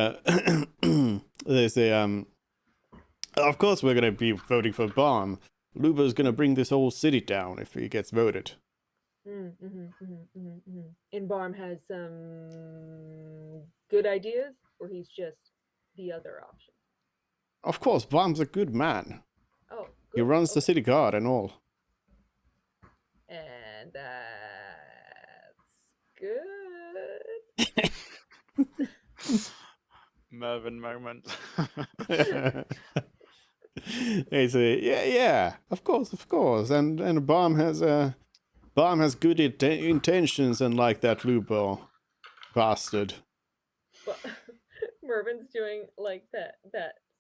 they say, of course we're gonna be voting for Barm. Luber's gonna bring this whole city down if he gets voted. And Barm has some good ideas, or he's just the other option? Of course, Barm's a good man. Oh, He good. runs the city guard and all. And that's good. Mervyn moment. They say, yeah, of course, and Barm has good intentions, and like that Luber bastard. But Mervin's doing like that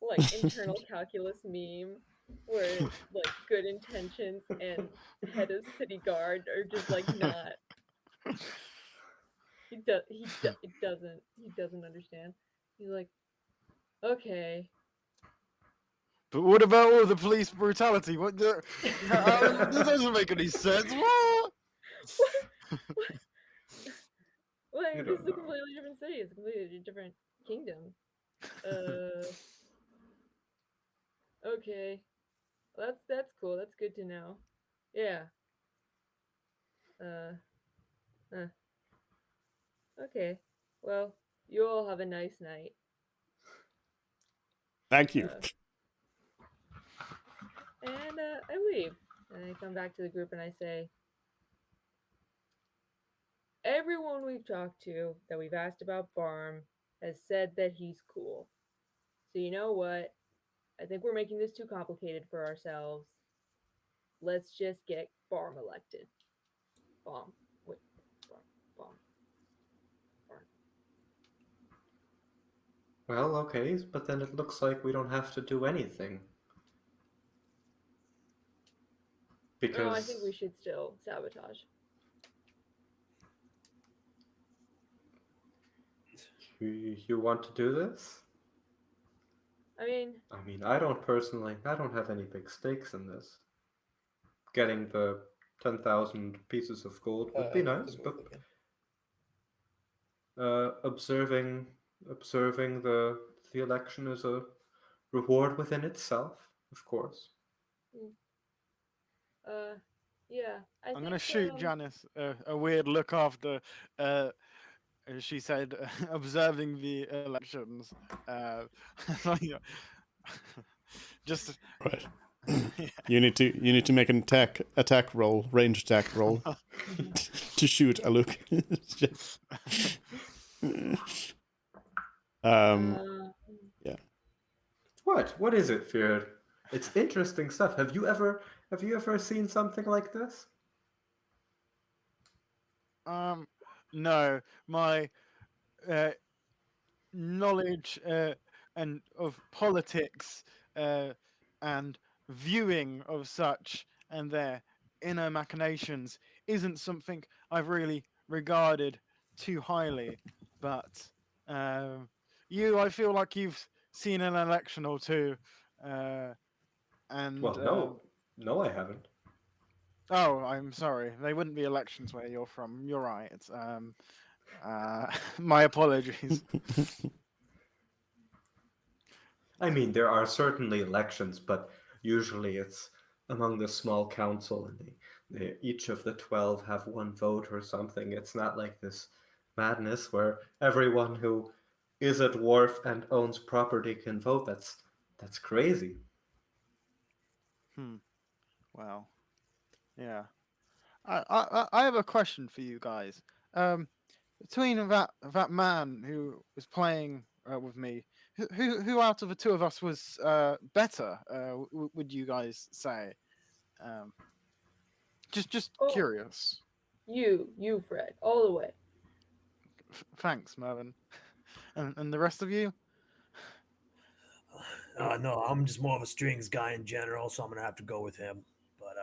like internal calculus meme where it's like good intentions and head of city guard are just like not. He doesn't understand. He's like, okay. But what about all the police brutality? What that doesn't make any sense. What? Like, this is a completely different city. It's a completely different kingdom. Okay. Well, that's cool. That's good to know. Yeah. Okay. Well, you all have a nice night. Thank you. And I leave. And I come back to the group and I say, everyone we've talked to that we've asked about Barm has said that he's cool. So you know what? I think we're making this too complicated for ourselves. Let's just get Barm elected. Barm. Well, okay, but then it looks like we don't have to do anything. Because No, I think we should still sabotage. You want to do this? I mean, I don't have any big stakes in this. Getting the 10,000 pieces of gold would be nice, but observing the election is a reward within itself, of course. Yeah. I'm gonna shoot Janice a weird look after she said, observing the elections. Just Right. yeah. You need to make an attack roll, range attack roll to shoot Aluk. um, yeah. What is it, Feared? It's interesting stuff. Have you ever seen something like this? No, my knowledge and of politics and viewing of such and their inner machinations isn't something I've really regarded too highly. But you, I feel like you've seen an election or two, and Well, no, I haven't. oh, I'm sorry, they wouldn't be elections where you're from. You're right. My apologies. I mean, there are certainly elections, but usually it's among the small council, and each of the 12 have one vote or something. It's not like this madness where everyone who is a dwarf and owns property can vote. That's crazy. Well, yeah. I have a question for you guys. Between that man who was playing with me, who out of the two of us was better? Would you guys say? Just Oh. curious. You, Fred, all the way. Thanks, Mervin. And the rest of you? No, I'm just more of a strings guy in general, so I'm gonna have to go with him. But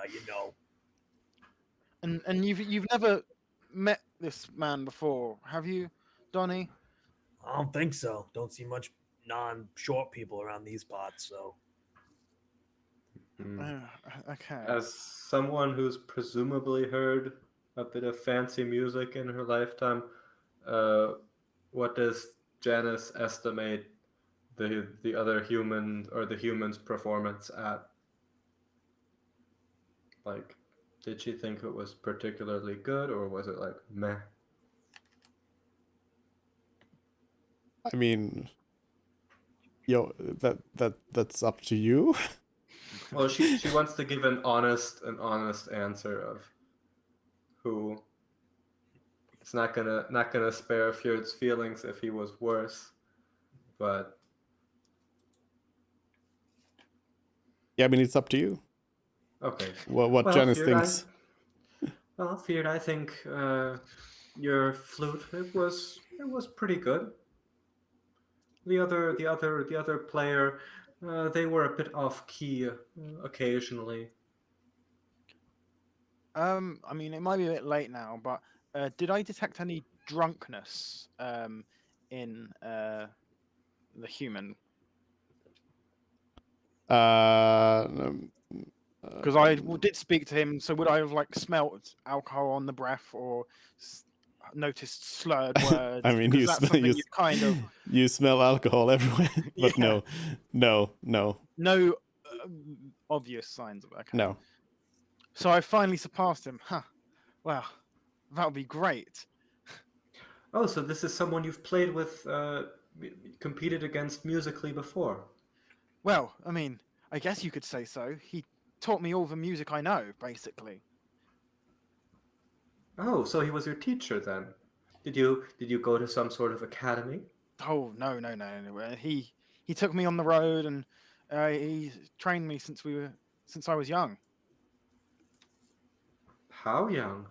And you've never met this man before, have you, Donnie? I don't think so. Don't see much non-short people around these parts, so. Okay. As someone who's presumably heard a bit of fancy music in her lifetime, what does Janice estimate the other human or the human's performance at? Like, did she think it was particularly good, or was it like meh? I mean, that's up to you. Well, she wants to give an honest answer of who. It's not gonna spare Fjord's feelings if he was worse, but Yeah, I mean, it's up to you. okay. What Well, Janice Fjord, thinks. Fjord, I think your flute it was pretty good. The other player, they were a bit off key occasionally. I mean, it might be a bit late now, but did I detect any drunkenness in the human? Because I did speak to him, so would I have like smelt alcohol on the breath or noticed slurred words? I mean, because that's something you kind of you smell alcohol everywhere, but Yeah. no, no obvious signs of it. Okay. no. So I finally surpassed him. Huh. Well, that would be great. Oh, so this is someone you've played with, competed against musically before. Well, I mean, I guess you could say so. He taught me all the music I know, basically. Oh, so he was your teacher then? Did you go to some sort of academy? Oh no. He took me on the road and he trained me since I was young. How young?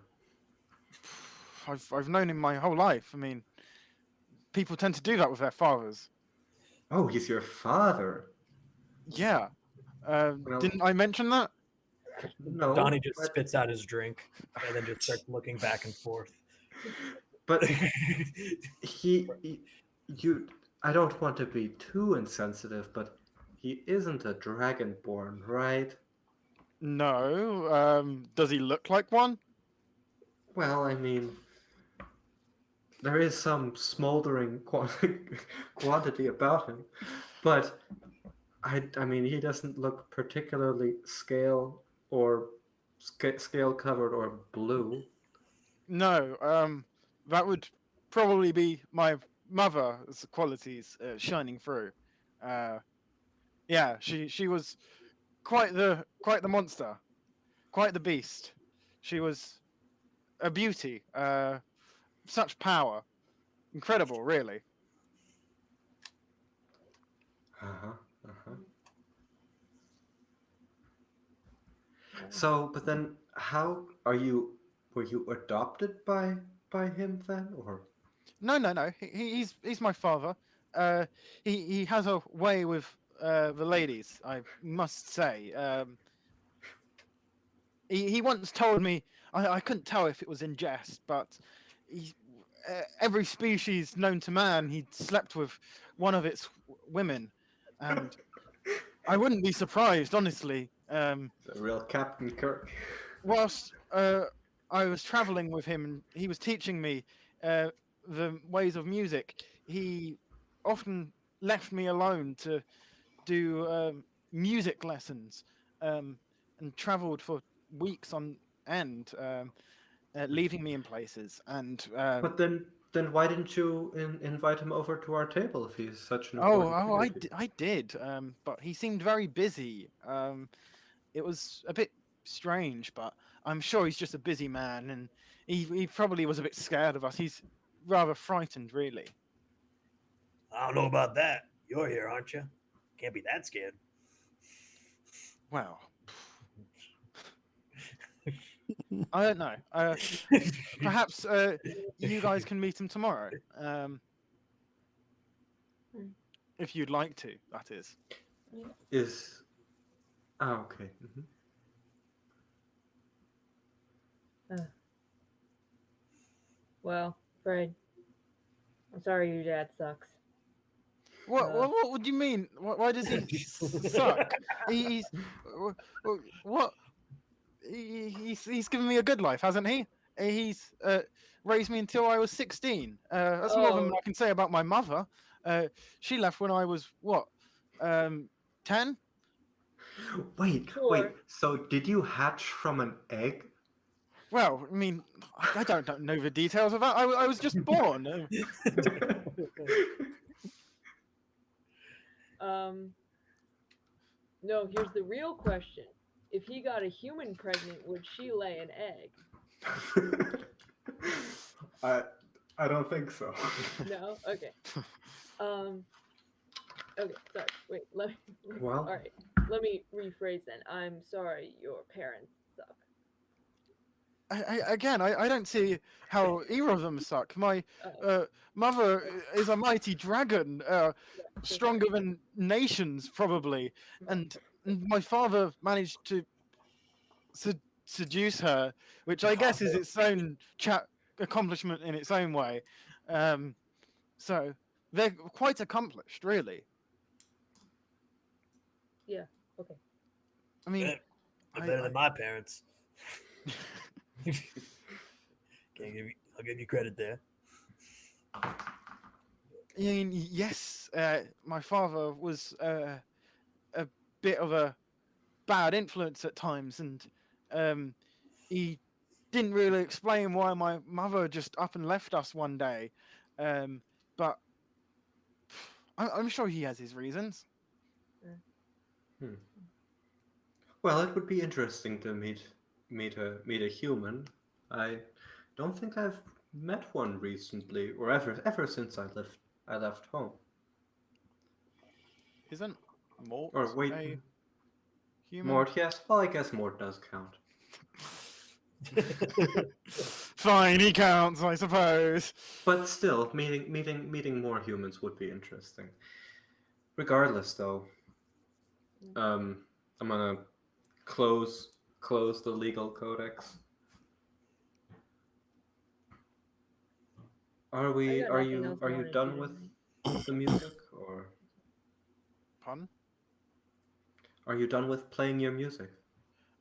I've known him my whole life. I mean, people tend to do that with their fathers. Oh, he's your father. Yeah. Well- Didn't I mention that? No. Donnie just but- spits out his drink and then just starts looking back and forth. But I don't want to be too insensitive, but he isn't a dragonborn, right? No. Does he look like one? Well, I mean, there is some smoldering quantity about him, but I mean, he doesn't look particularly scale covered or blue. No. That would probably be my mother's qualities shining through. Yeah, she was quite the monster, quite the beast. She was a beauty, such power, incredible, really. Uh-huh. Uh-huh. So, but then how are you were you adopted by him then, or No. He's my father. He has a way with the ladies, I must say. He once told me, I couldn't tell if it was in jest, but he, every species known to man, he'd slept with one of its women, and I wouldn't be surprised, honestly. the real Captain Kirk? Whilst I was traveling with him, and he was teaching me the ways of music, he often left me alone to do music lessons, and travelled for weeks on end, leaving me in places. And But then why didn't you invite him over to our table if he's such an oh, important oh, figure to you? I did, but he seemed very busy. It was a bit strange, but I'm sure he's just a busy man, and he probably was a bit scared of us. He's rather frightened, really. I don't know about that. You're here, aren't you? Can't be that scared. Well, I don't know. Perhaps you guys can meet him tomorrow, if you'd like to. That is. Is okay. Well, Fred, I'm sorry your dad sucks. What would you mean? Why does he suck? He's what? He's given me a good life, hasn't he? He's raised me until I was 16. That's more than Oh. I can say about my mother. She left when I was what, 10? Wait. Sure. So did you hatch from an egg? Well, I mean, I don't know the details of that. I was just born. No, here's the real question. If he got a human pregnant, would she lay an egg? I don't think so. No? Okay. Okay, sorry. Wait, let me Well- all right. Let me rephrase then. I'm sorry your parents suck. I don't see how either of them suck. My mother is a mighty dragon, stronger than nations probably, and my father managed to seduce her, which I guess is its own accomplishment in its own way. So they're quite accomplished, really. Yeah, okay. I mean, They're better than my parents. I'll give you credit there. I mean, yes, my father was a bit of a bad influence at times, and he didn't really explain why my mother just up and left us one day. But I'm sure he has his reasons. Well, it would be interesting to meet a human. I don't think I've met one recently, or ever since I left home. Isn't Mort Or wait, a human? Mort? Yes. Well, I guess Mort does count. Fine, he counts, I suppose. But still, meeting more humans would be interesting. Regardless, though, I'm gonna close the legal codex. Are I got nothing you else I wanna done do with the music, or Pardon? are you done with playing your music?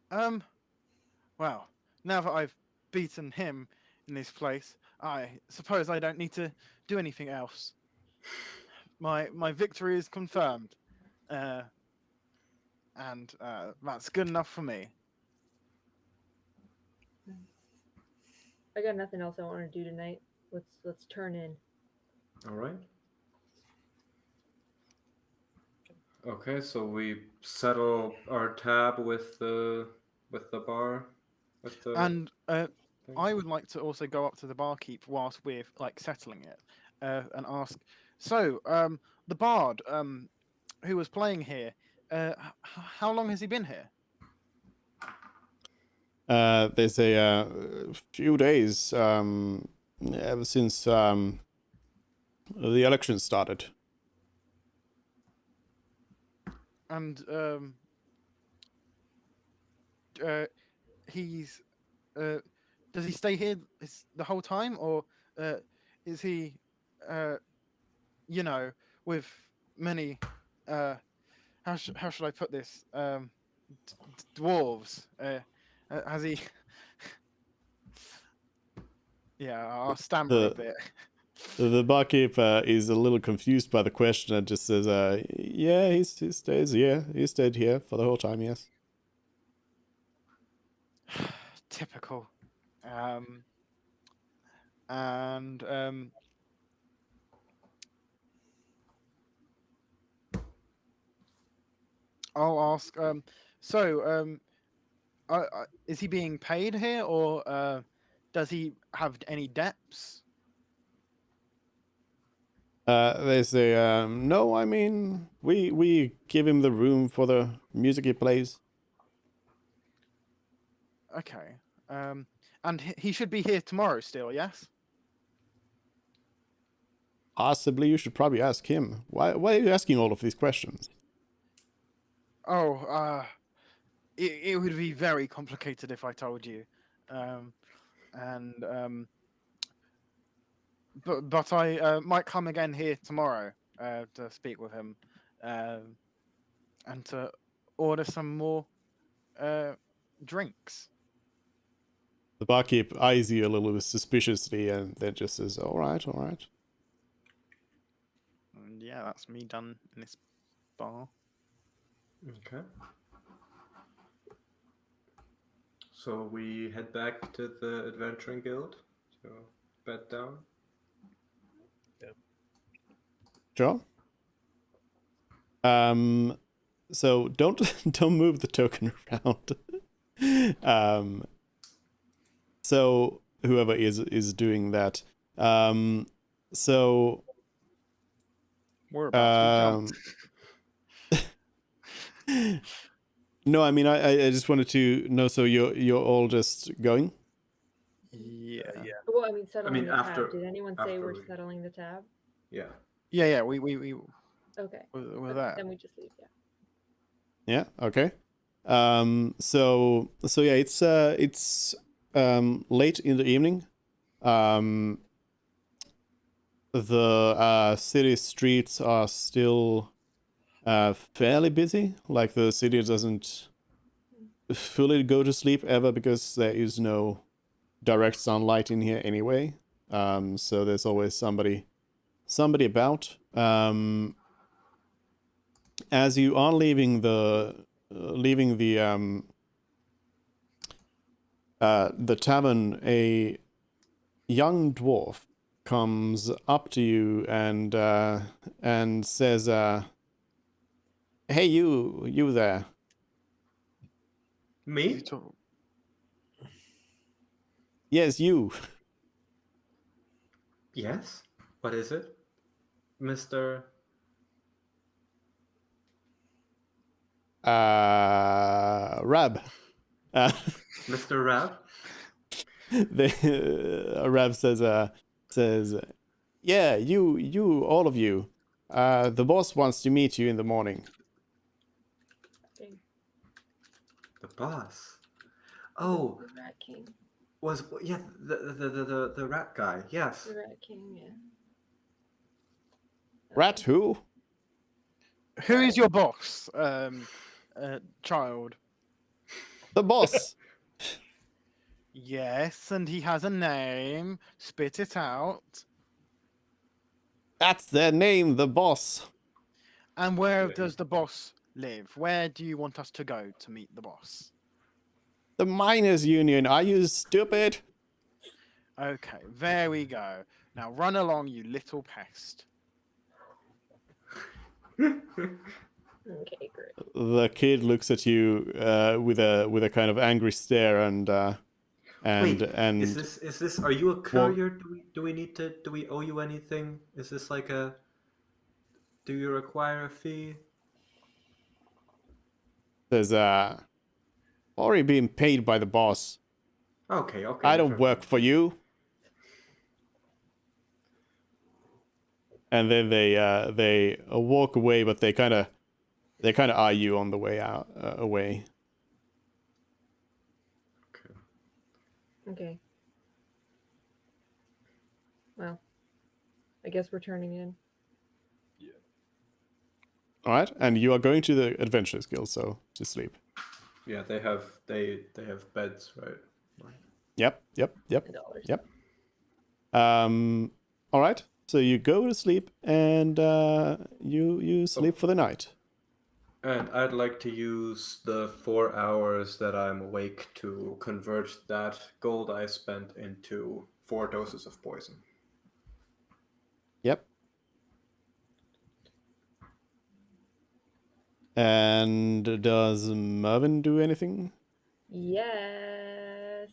Well, now that I've beaten him in this place, I suppose I don't need to do anything else. My victory is confirmed, and that's good enough for me. I got nothing else I want to do tonight. Let's turn in. All right. Okay, so we settle our tab with the bar, with the And thing. I would like to also go up to the barkeep whilst we're like settling it, and ask. So, the bard, who was playing here, how long has he been here? There's a few days ever since the election started. And he's does he stay here the whole time, or is he you know, with many how should I put this, dwarves, has he yeah, I'll stammer a The- bit. The barkeep is a little confused by the question and just says, "Yeah, he stays here. He stayed here for the whole time. Yes." Typical. And I'll ask. So, is he being paid here, or does he have any debts? They say, "No, I mean, we give him the room for the music he plays." Okay. And he should be here tomorrow still. Yes. Possibly, you should probably ask him. Why are you asking all of these questions? Oh, it would be very complicated if I told you. And but I might come again here tomorrow to speak with him, and to order some more drinks. The barkeep eyes you a little bit suspiciously and then just says, "All right, all right." And yeah, that's me done in this bar. Okay. So we head back to the Adventuring Guild to bed down. Sure. So don't move the token around. So whoever is doing that. So We're about to jump. no, I mean I just wanted to know. So you're all just going? Yeah. Yeah. Well, I mean, settling the after- tab. Did anyone say after we're we- settling the tab? Yeah. Yeah. We Okay. we're there. Then we just leave. Yeah. Yeah. Okay. So yeah, it's late in the evening. The city streets are still fairly busy. Like the city doesn't fully go to sleep ever because there is no direct sunlight in here anyway. So there's always somebody about. As you are leaving the tavern, a young dwarf comes up to you and says, "Hey, you there." Me? Yes, you. Yes. What is it, Mr. Rab. Mr. Rab? Rab says, "Yeah, you, all of you. The boss wants to meet you in the morning." Dang. The boss. Oh, The Rat King. the rat guy. Yes. The Rat King. Yeah. Rat who? Who is your boss, child? The boss. Yes, and he has a name. Spit it out. That's their name, the boss. And where Yeah. does the boss live? Where do you want us to go to meet the boss? The miners' union. Are you stupid? Okay, there we go. Now run along, you little pest. Okay, great. The kid looks at you with a kind of angry stare and Wait, and is this? Are you a Well- courier? Do we owe you anything? Is this like a? Do you require a fee? says, already being paid by the boss. Okay, okay. I never don't work mind. for you. And then they walk away, but they kind of eye you on the way out away. Okay. Okay. Well, I guess we're turning in. All right, and you are going to the Adventurers Guild, so to sleep. Yeah, they have beds, right? Yep. $10. Yep. All right. So you go to sleep and you sleep for the night. And I'd like to use the 4 hours that I'm awake to convert that gold I spent into 4 doses of poison. Yep. And does Mervyn do anything? Yes.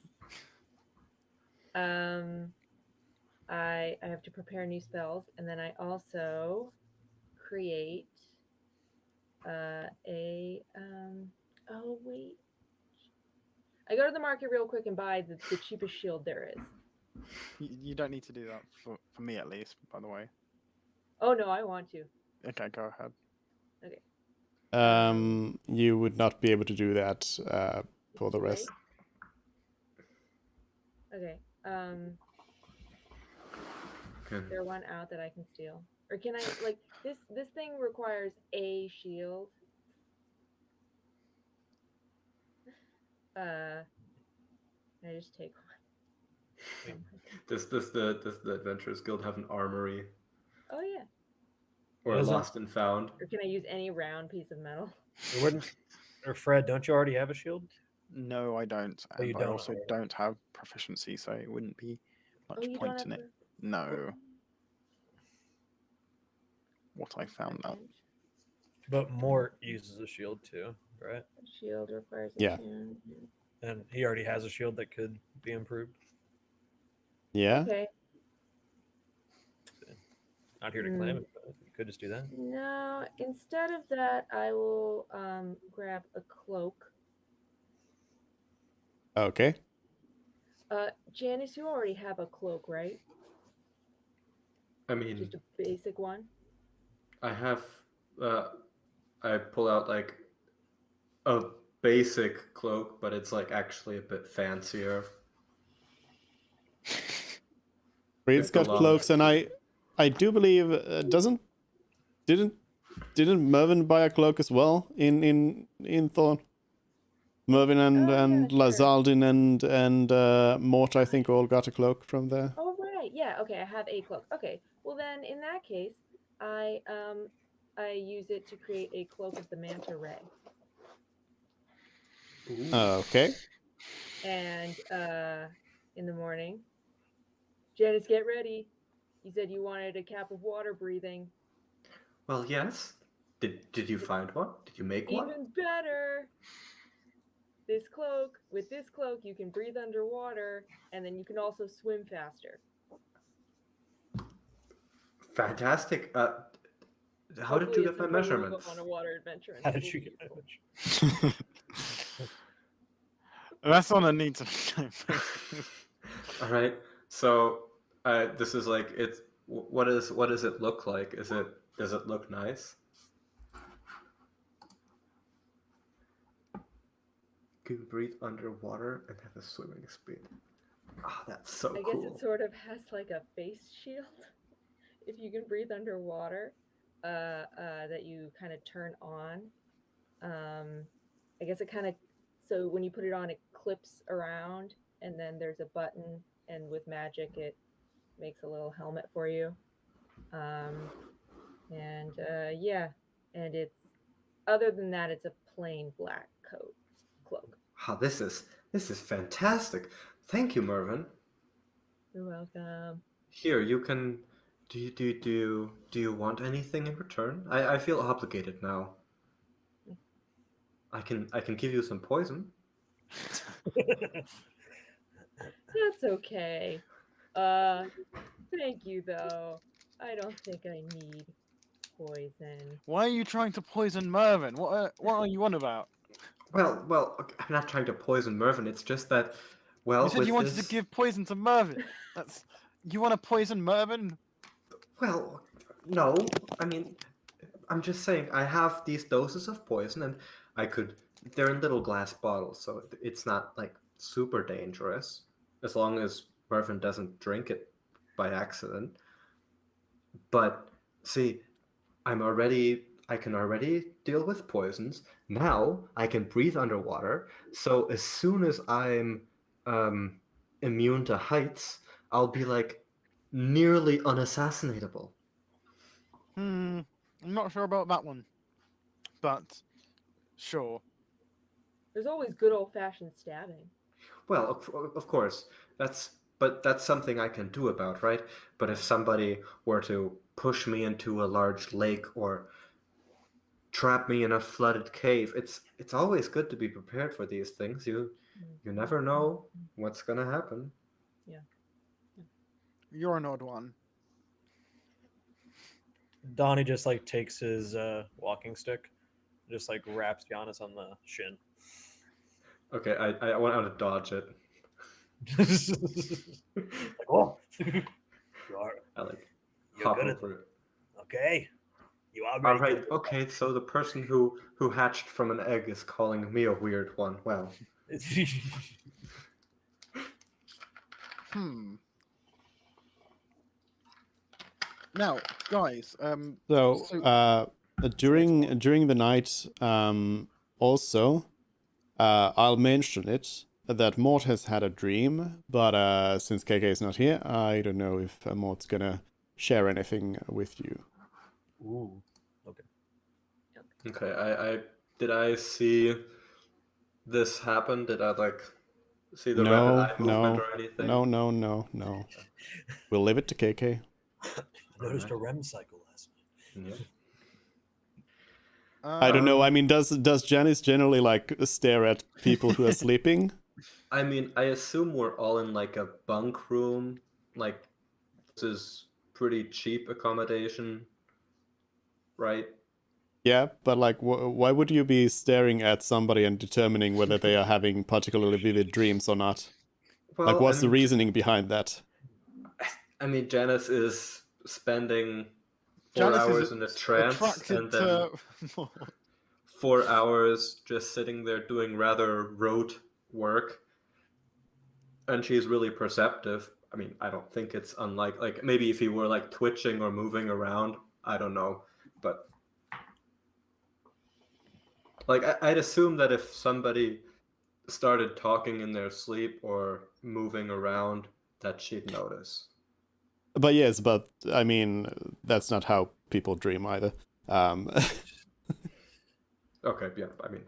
I have to prepare new spells, and then I also create oh wait. I go to the market real quick and buy the cheapest shield there is. You don't need to do that for me at least, by the way. Oh no, I want to. Okay, go ahead. Okay. You would not be able to do that for the rest. Okay. Okay. Is there one out that I can steal? Or can I like this thing requires a shield? Can I just take one? Does the Adventurers Guild have an armory Oh yeah. or a Does it? lost and found? Or can I use any round piece of metal? It wouldn't. Or Fred, don't you already have a shield? No, I don't. Oh, you And I don't? also Alright. don't have proficiency, so it wouldn't be much Oh, you point don't in have it. No. What I found out. But Mort uses a shield too, right? Shield requires a Yeah. tune. And he already has a shield that could be improved. Yeah. Okay. Not here to claim it, but you could just do that. No, instead of that, I will grab a cloak. Okay. Janice, you already have a cloak, right? I mean, Just a basic one. I have. I pull out like a basic cloak, but it's like actually a bit fancier. Breed's It got belongs cloaks, and to- I do believe didn't Mervyn buy a cloak as well in Thorn? Mervyn and Oh, yeah, and sure. Lazaldin and Mort, I think, all got a cloak from there. Oh right, yeah. Okay, I have a cloak. Okay, well then, in that case, I use it to create a cloak of the manta ray. Ooh. Okay. And in the morning, Janice, get ready. You said you wanted a cap of water breathing. Well, yes. Did you find one? Did you make one? Even better. With this cloak, you can breathe underwater, and then you can also swim faster. Fantastic. How did Hopefully you it's get my before we go measurements? on a water adventure. and How this did will you be get that useful. much? That's on a need to know. All right. So, this is like it's. What does it look like? Does it look nice? You can breathe underwater and have a swimming speed. Ah, that's so I cool. guess it sort of has like a face shield. If you can breathe underwater, that you kind of turn on. I guess it kind of, so when you put it on, it clips around, and then there's a button, and with magic, it makes a little helmet for you. Yeah, and it's, other than that, it's a plain black cloak. Ah, this is fantastic. Thank you, Mervyn. You're welcome. Here, you can. Do you want anything in return? I feel obligated now. I can give you some poison. That's okay. Thank you though. I don't think I need poison. Why are you trying to poison Mervyn? What are you on about? Well, okay, I'm not trying to poison Mervyn. It's just that, well, You said with you wanted this, to give poison to Mervyn. You want to poison Mervyn? well, no. I mean, I'm just saying I have these doses of poison, and I could. They're in little glass bottles, so it's not like super dangerous as long as Mervyn doesn't drink it by accident. But see, I can already deal with poisons. Now I can breathe underwater. So as soon as I'm um, immune to heights, I'll be like nearly unassassinatable. I'm not sure about that one, but sure. There's always good old fashioned stabbing. Well, of course, that's something I can do about, right? But if somebody were to push me into a large lake or trap me in a flooded cave, it's always good to be prepared for these things. You never know what's gonna happen. Yeah. You're an odd one. Donnie just like takes his walking stick, just like wraps Giannis on the shin. Okay, I want to dodge it. Like, oh, you're, I like you're hop good at over it. okay. You are All ready. right, okay. So the person who hatched from an egg is calling me a weird one. Well, Now, guys, So, during the night, also, I'll mention it that Mort has had a dream, but since KK is not here, I don't know if Mort's gonna share anything with you. Ooh. okay. I did I see this happen? Did I like see the rapid eye movement or anything? No. We'll leave it to KK. I noticed a REM cycle last night. Yeah. I don't know. I mean, does Janice generally like stare at people who are sleeping? I mean, I assume we're all in like a bunk room. Like, this is pretty cheap accommodation, right? Yeah, but like, why would you be staring at somebody and determining whether they are having particularly vivid dreams or not? Well, Like, what's the I'm reasoning behind that? I mean, Janice is spending 4 Janice hours is in a trance attracted and then to. 4 hours just sitting there doing rather rote work. And she's really perceptive. I mean, I don't think it's unlike, like, maybe if he were like twitching or moving around, I don't know. But like, I'd assume that if somebody started talking in their sleep or moving around, that she'd notice. But yes, but I mean, that's not how people dream either. Okay, yeah, I mean,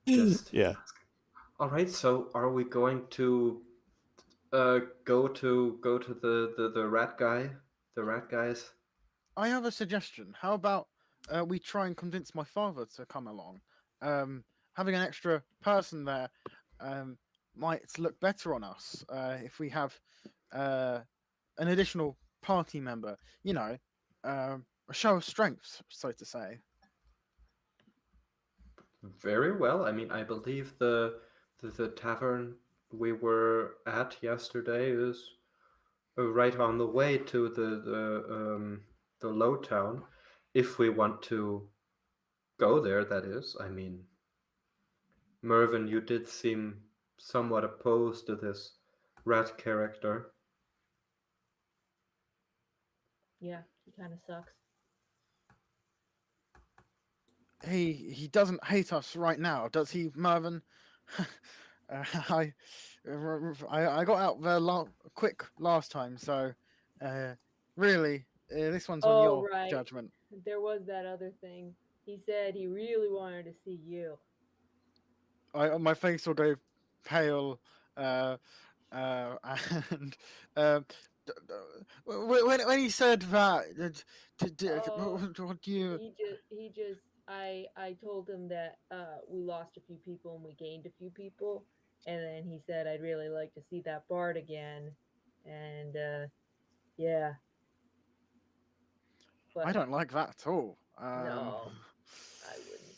just yeah. all right. So, are we going to go to the rat guy, the rat guys? I have a suggestion. How about we try and convince my father to come along? Having an extra person there might look better on us if we have an additional party member. You know, a show of strength, so to say. Very well. I mean, I believe the tavern we were at yesterday is right on the way to the low town. If we want to go there, that is. I mean, Mervyn, you did seem somewhat opposed to this rat character. Yeah, he kind of sucks. He doesn't hate us right now, does he, Mervyn? I got out there quick last time, so really, this one's on your right. judgment. There was that other thing. He said he really wanted to see you. My face will go pale, and when he said that, Oh, what do you? he just I told him that we lost a few people and we gained a few people, and then he said I'd really like to see that bard again, and yeah, but I don't like that at all. no, I wouldn't.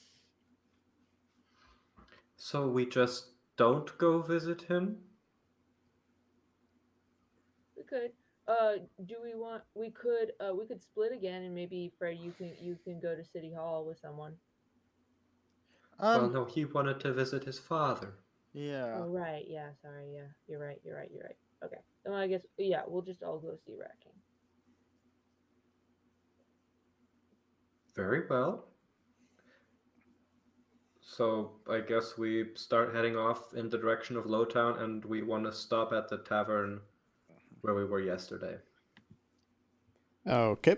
So we just don't go visit him? We could. Do we want? We could split again, and maybe Fred, you can go to City Hall with someone. Well, no, he wanted to visit his father. Yeah. Oh right, yeah. Sorry, yeah. You're right. Okay. Well, I guess yeah. We'll just all go see Rat King. Very well. So I guess we start heading off in the direction of Lowtown, and we want to stop at the tavern where we were yesterday. Okay.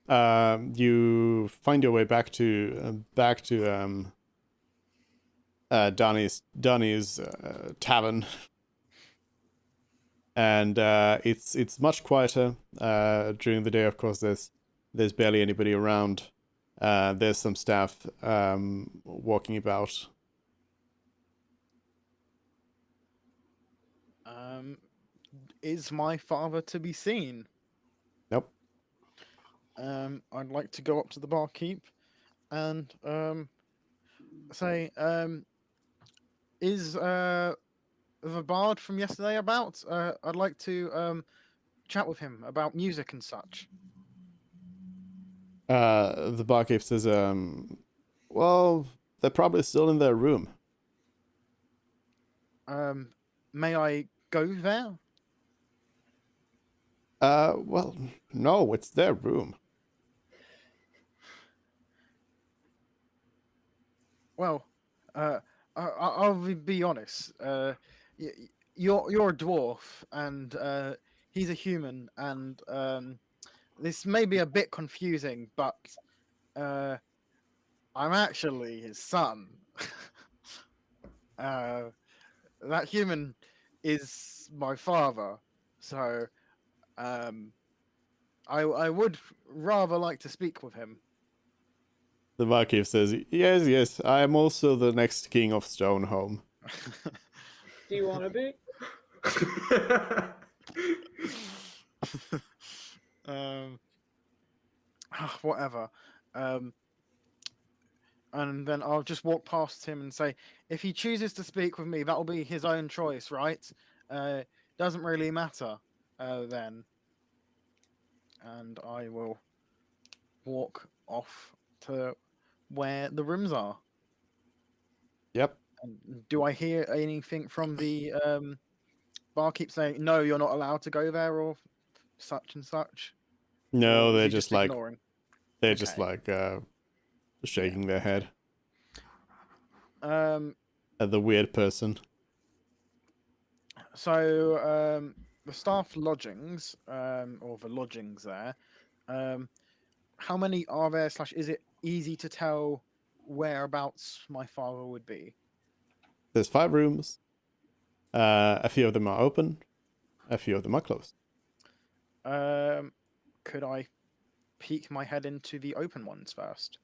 You find your way back to Donnie's tavern, and it's much quieter during the day. Of course, there's barely anybody around. There's some staff walking about. Is my father to be seen? Nope. I'd like to go up to the barkeep and say, is the bard from yesterday about? I'd like to chat with him about music and such. The barkeep says, well, they're probably still in their room. May I go there? Well, no, it's their room. Well, I'll be honest. You're a dwarf, and he's a human, and this may be a bit confusing, but I'm actually his son. That human is my father, so I would rather like to speak with him. The barkeep says, yes, I am also the next king of Stoneholm. Do you want to be? Whatever. And then I'll just walk past him and say, if he chooses to speak with me, that'll be his own choice, right? Doesn't really matter then. And I will walk off to where the rooms are. Yep. And do I hear anything from the barkeep saying, no, you're not allowed to go there, or such and such? No, Or is they're he just like ignoring? they're Okay. just like shaking their head at the weird person. So the staff lodgings, or the lodgings there, how many are there? / is it easy to tell whereabouts my father would be? There's 5 rooms. A few of them are open. A few of them are closed. Could I peek my head into the open ones first?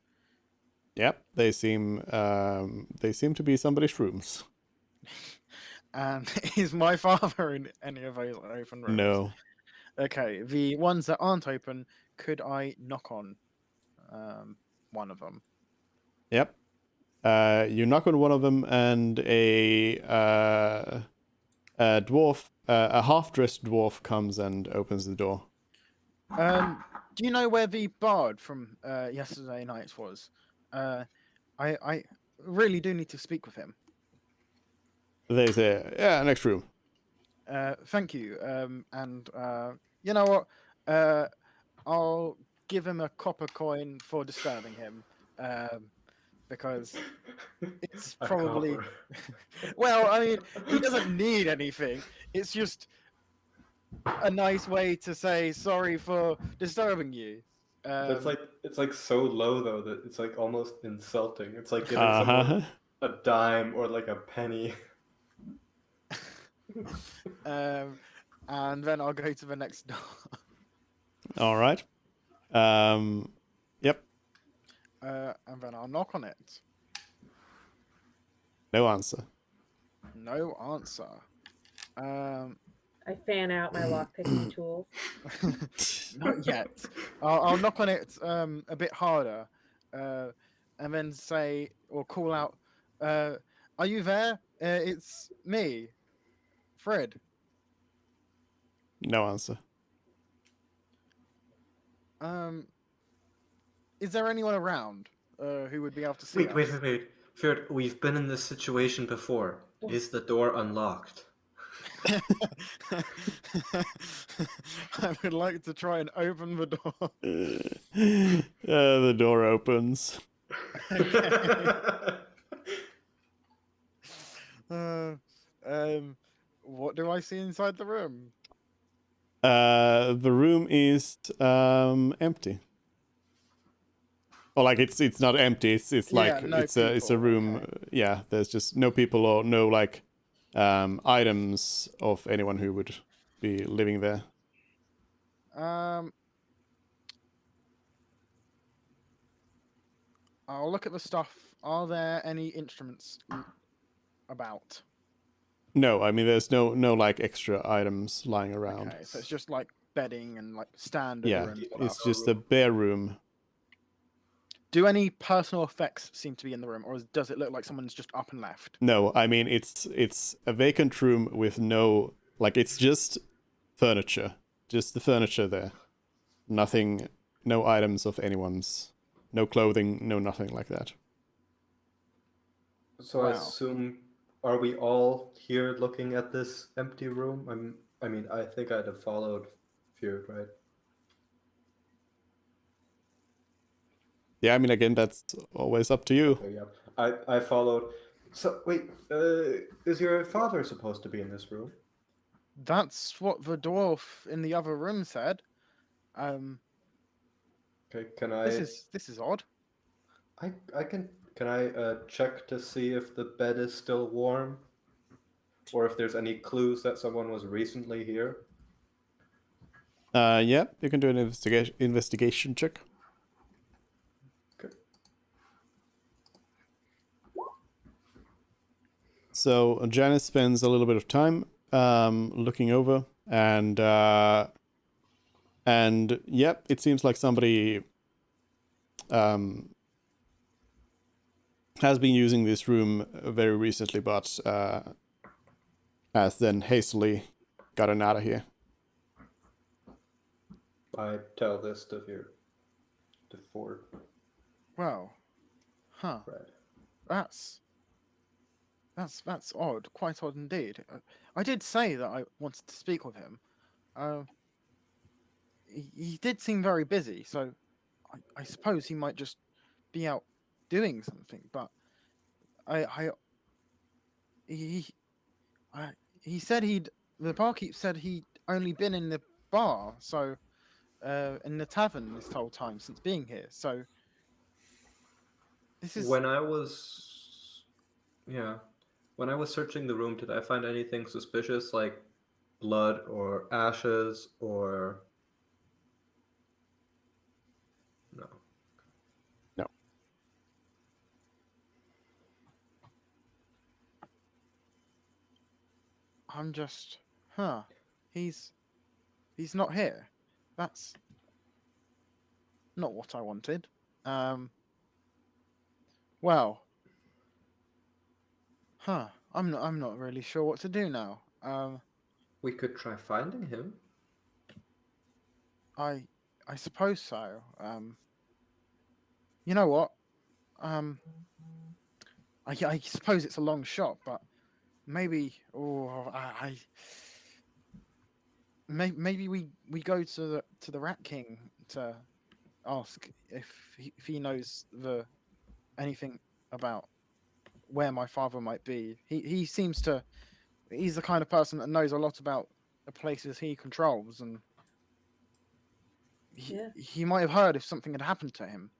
Yep, they seem to be somebody's rooms. And is my father in any of those open rooms? No. Okay, the ones that aren't open, could I knock on one of them? Yep. You knock on one of them, and a dwarf, a half-dressed dwarf, comes and opens the door. Do you know where the bard from yesterday night was? I really do need to speak with him. They say, yeah, next room. Thank you. And you know what? I'll give him a copper coin for disturbing him. Because it's A probably copper. well, I mean, he doesn't need anything. It's just a nice way to say sorry for disturbing you. It's like so low though that it's like almost insulting. It's like giving Uh-huh. someone a dime or like a penny. and then I'll go to the next door. All right. Yep. And then I'll knock on it. No answer. No answer. I fan out my lockpicking tools. Not yet. I'll knock on it a bit harder, and then say or call out, "Are you there? It's me, Fred." No answer. Is there anyone around who would be able to see us? Wait. Ferd, we've been in this situation before. Is the door unlocked? I would like to try and open the door. The door opens. What do I see inside the room? The room is empty. Or like it's not empty. It's like no it's a people, room. okay. Yeah, there's just no people or no like items of anyone who would be living there. I'll look at the stuff. Are there any instruments about? No, I mean there's no like extra items lying around. Okay, so it's just like bedding and like standard Yeah, room it's stuff. just a bare room. Do any personal effects seem to be in the room, or does it look like someone's just up and left? No, I mean it's a vacant room with no like it's just furniture, just the furniture there. Nothing, no items of anyone's, no clothing, no nothing like that. So I Wow. assume, are we all here looking at this empty room? I think I'd have followed Ferd, right? Yeah, I mean again that's always up to you. So, yeah, I followed. So wait, is your father supposed to be in this room? That's what the dwarf in the other room said. Okay, can I? This is odd. Can I check to see if the bed is still warm, or if there's any clues that someone was recently here? Yeah, you can do an investigation check. Okay. So Janice spends a little bit of time looking over, and yep, it seems like somebody has been using this room very recently, but has then hastily gotten out of here. I tell this to Ford. Well, huh? Fred. That's odd. Quite odd indeed. I did say that I wanted to speak with him. He did seem very busy, so I suppose he might just be out doing something. But he said the barkeep said he'd only been in the bar, so in the tavern this whole time since being here. So this is When I was searching the room, did I find anything suspicious, like blood or ashes or no? No. I'm just he's not here. That's not what I wanted. Well, I'm not really sure what to do now. We could try finding him. I suppose so. You know what? I suppose it's a long shot, but maybe maybe we go to the Rat King to ask if he knows anything about where my father might be. He seems to. He's the kind of person that knows a lot about the places he controls, and he might have heard if something had happened to him.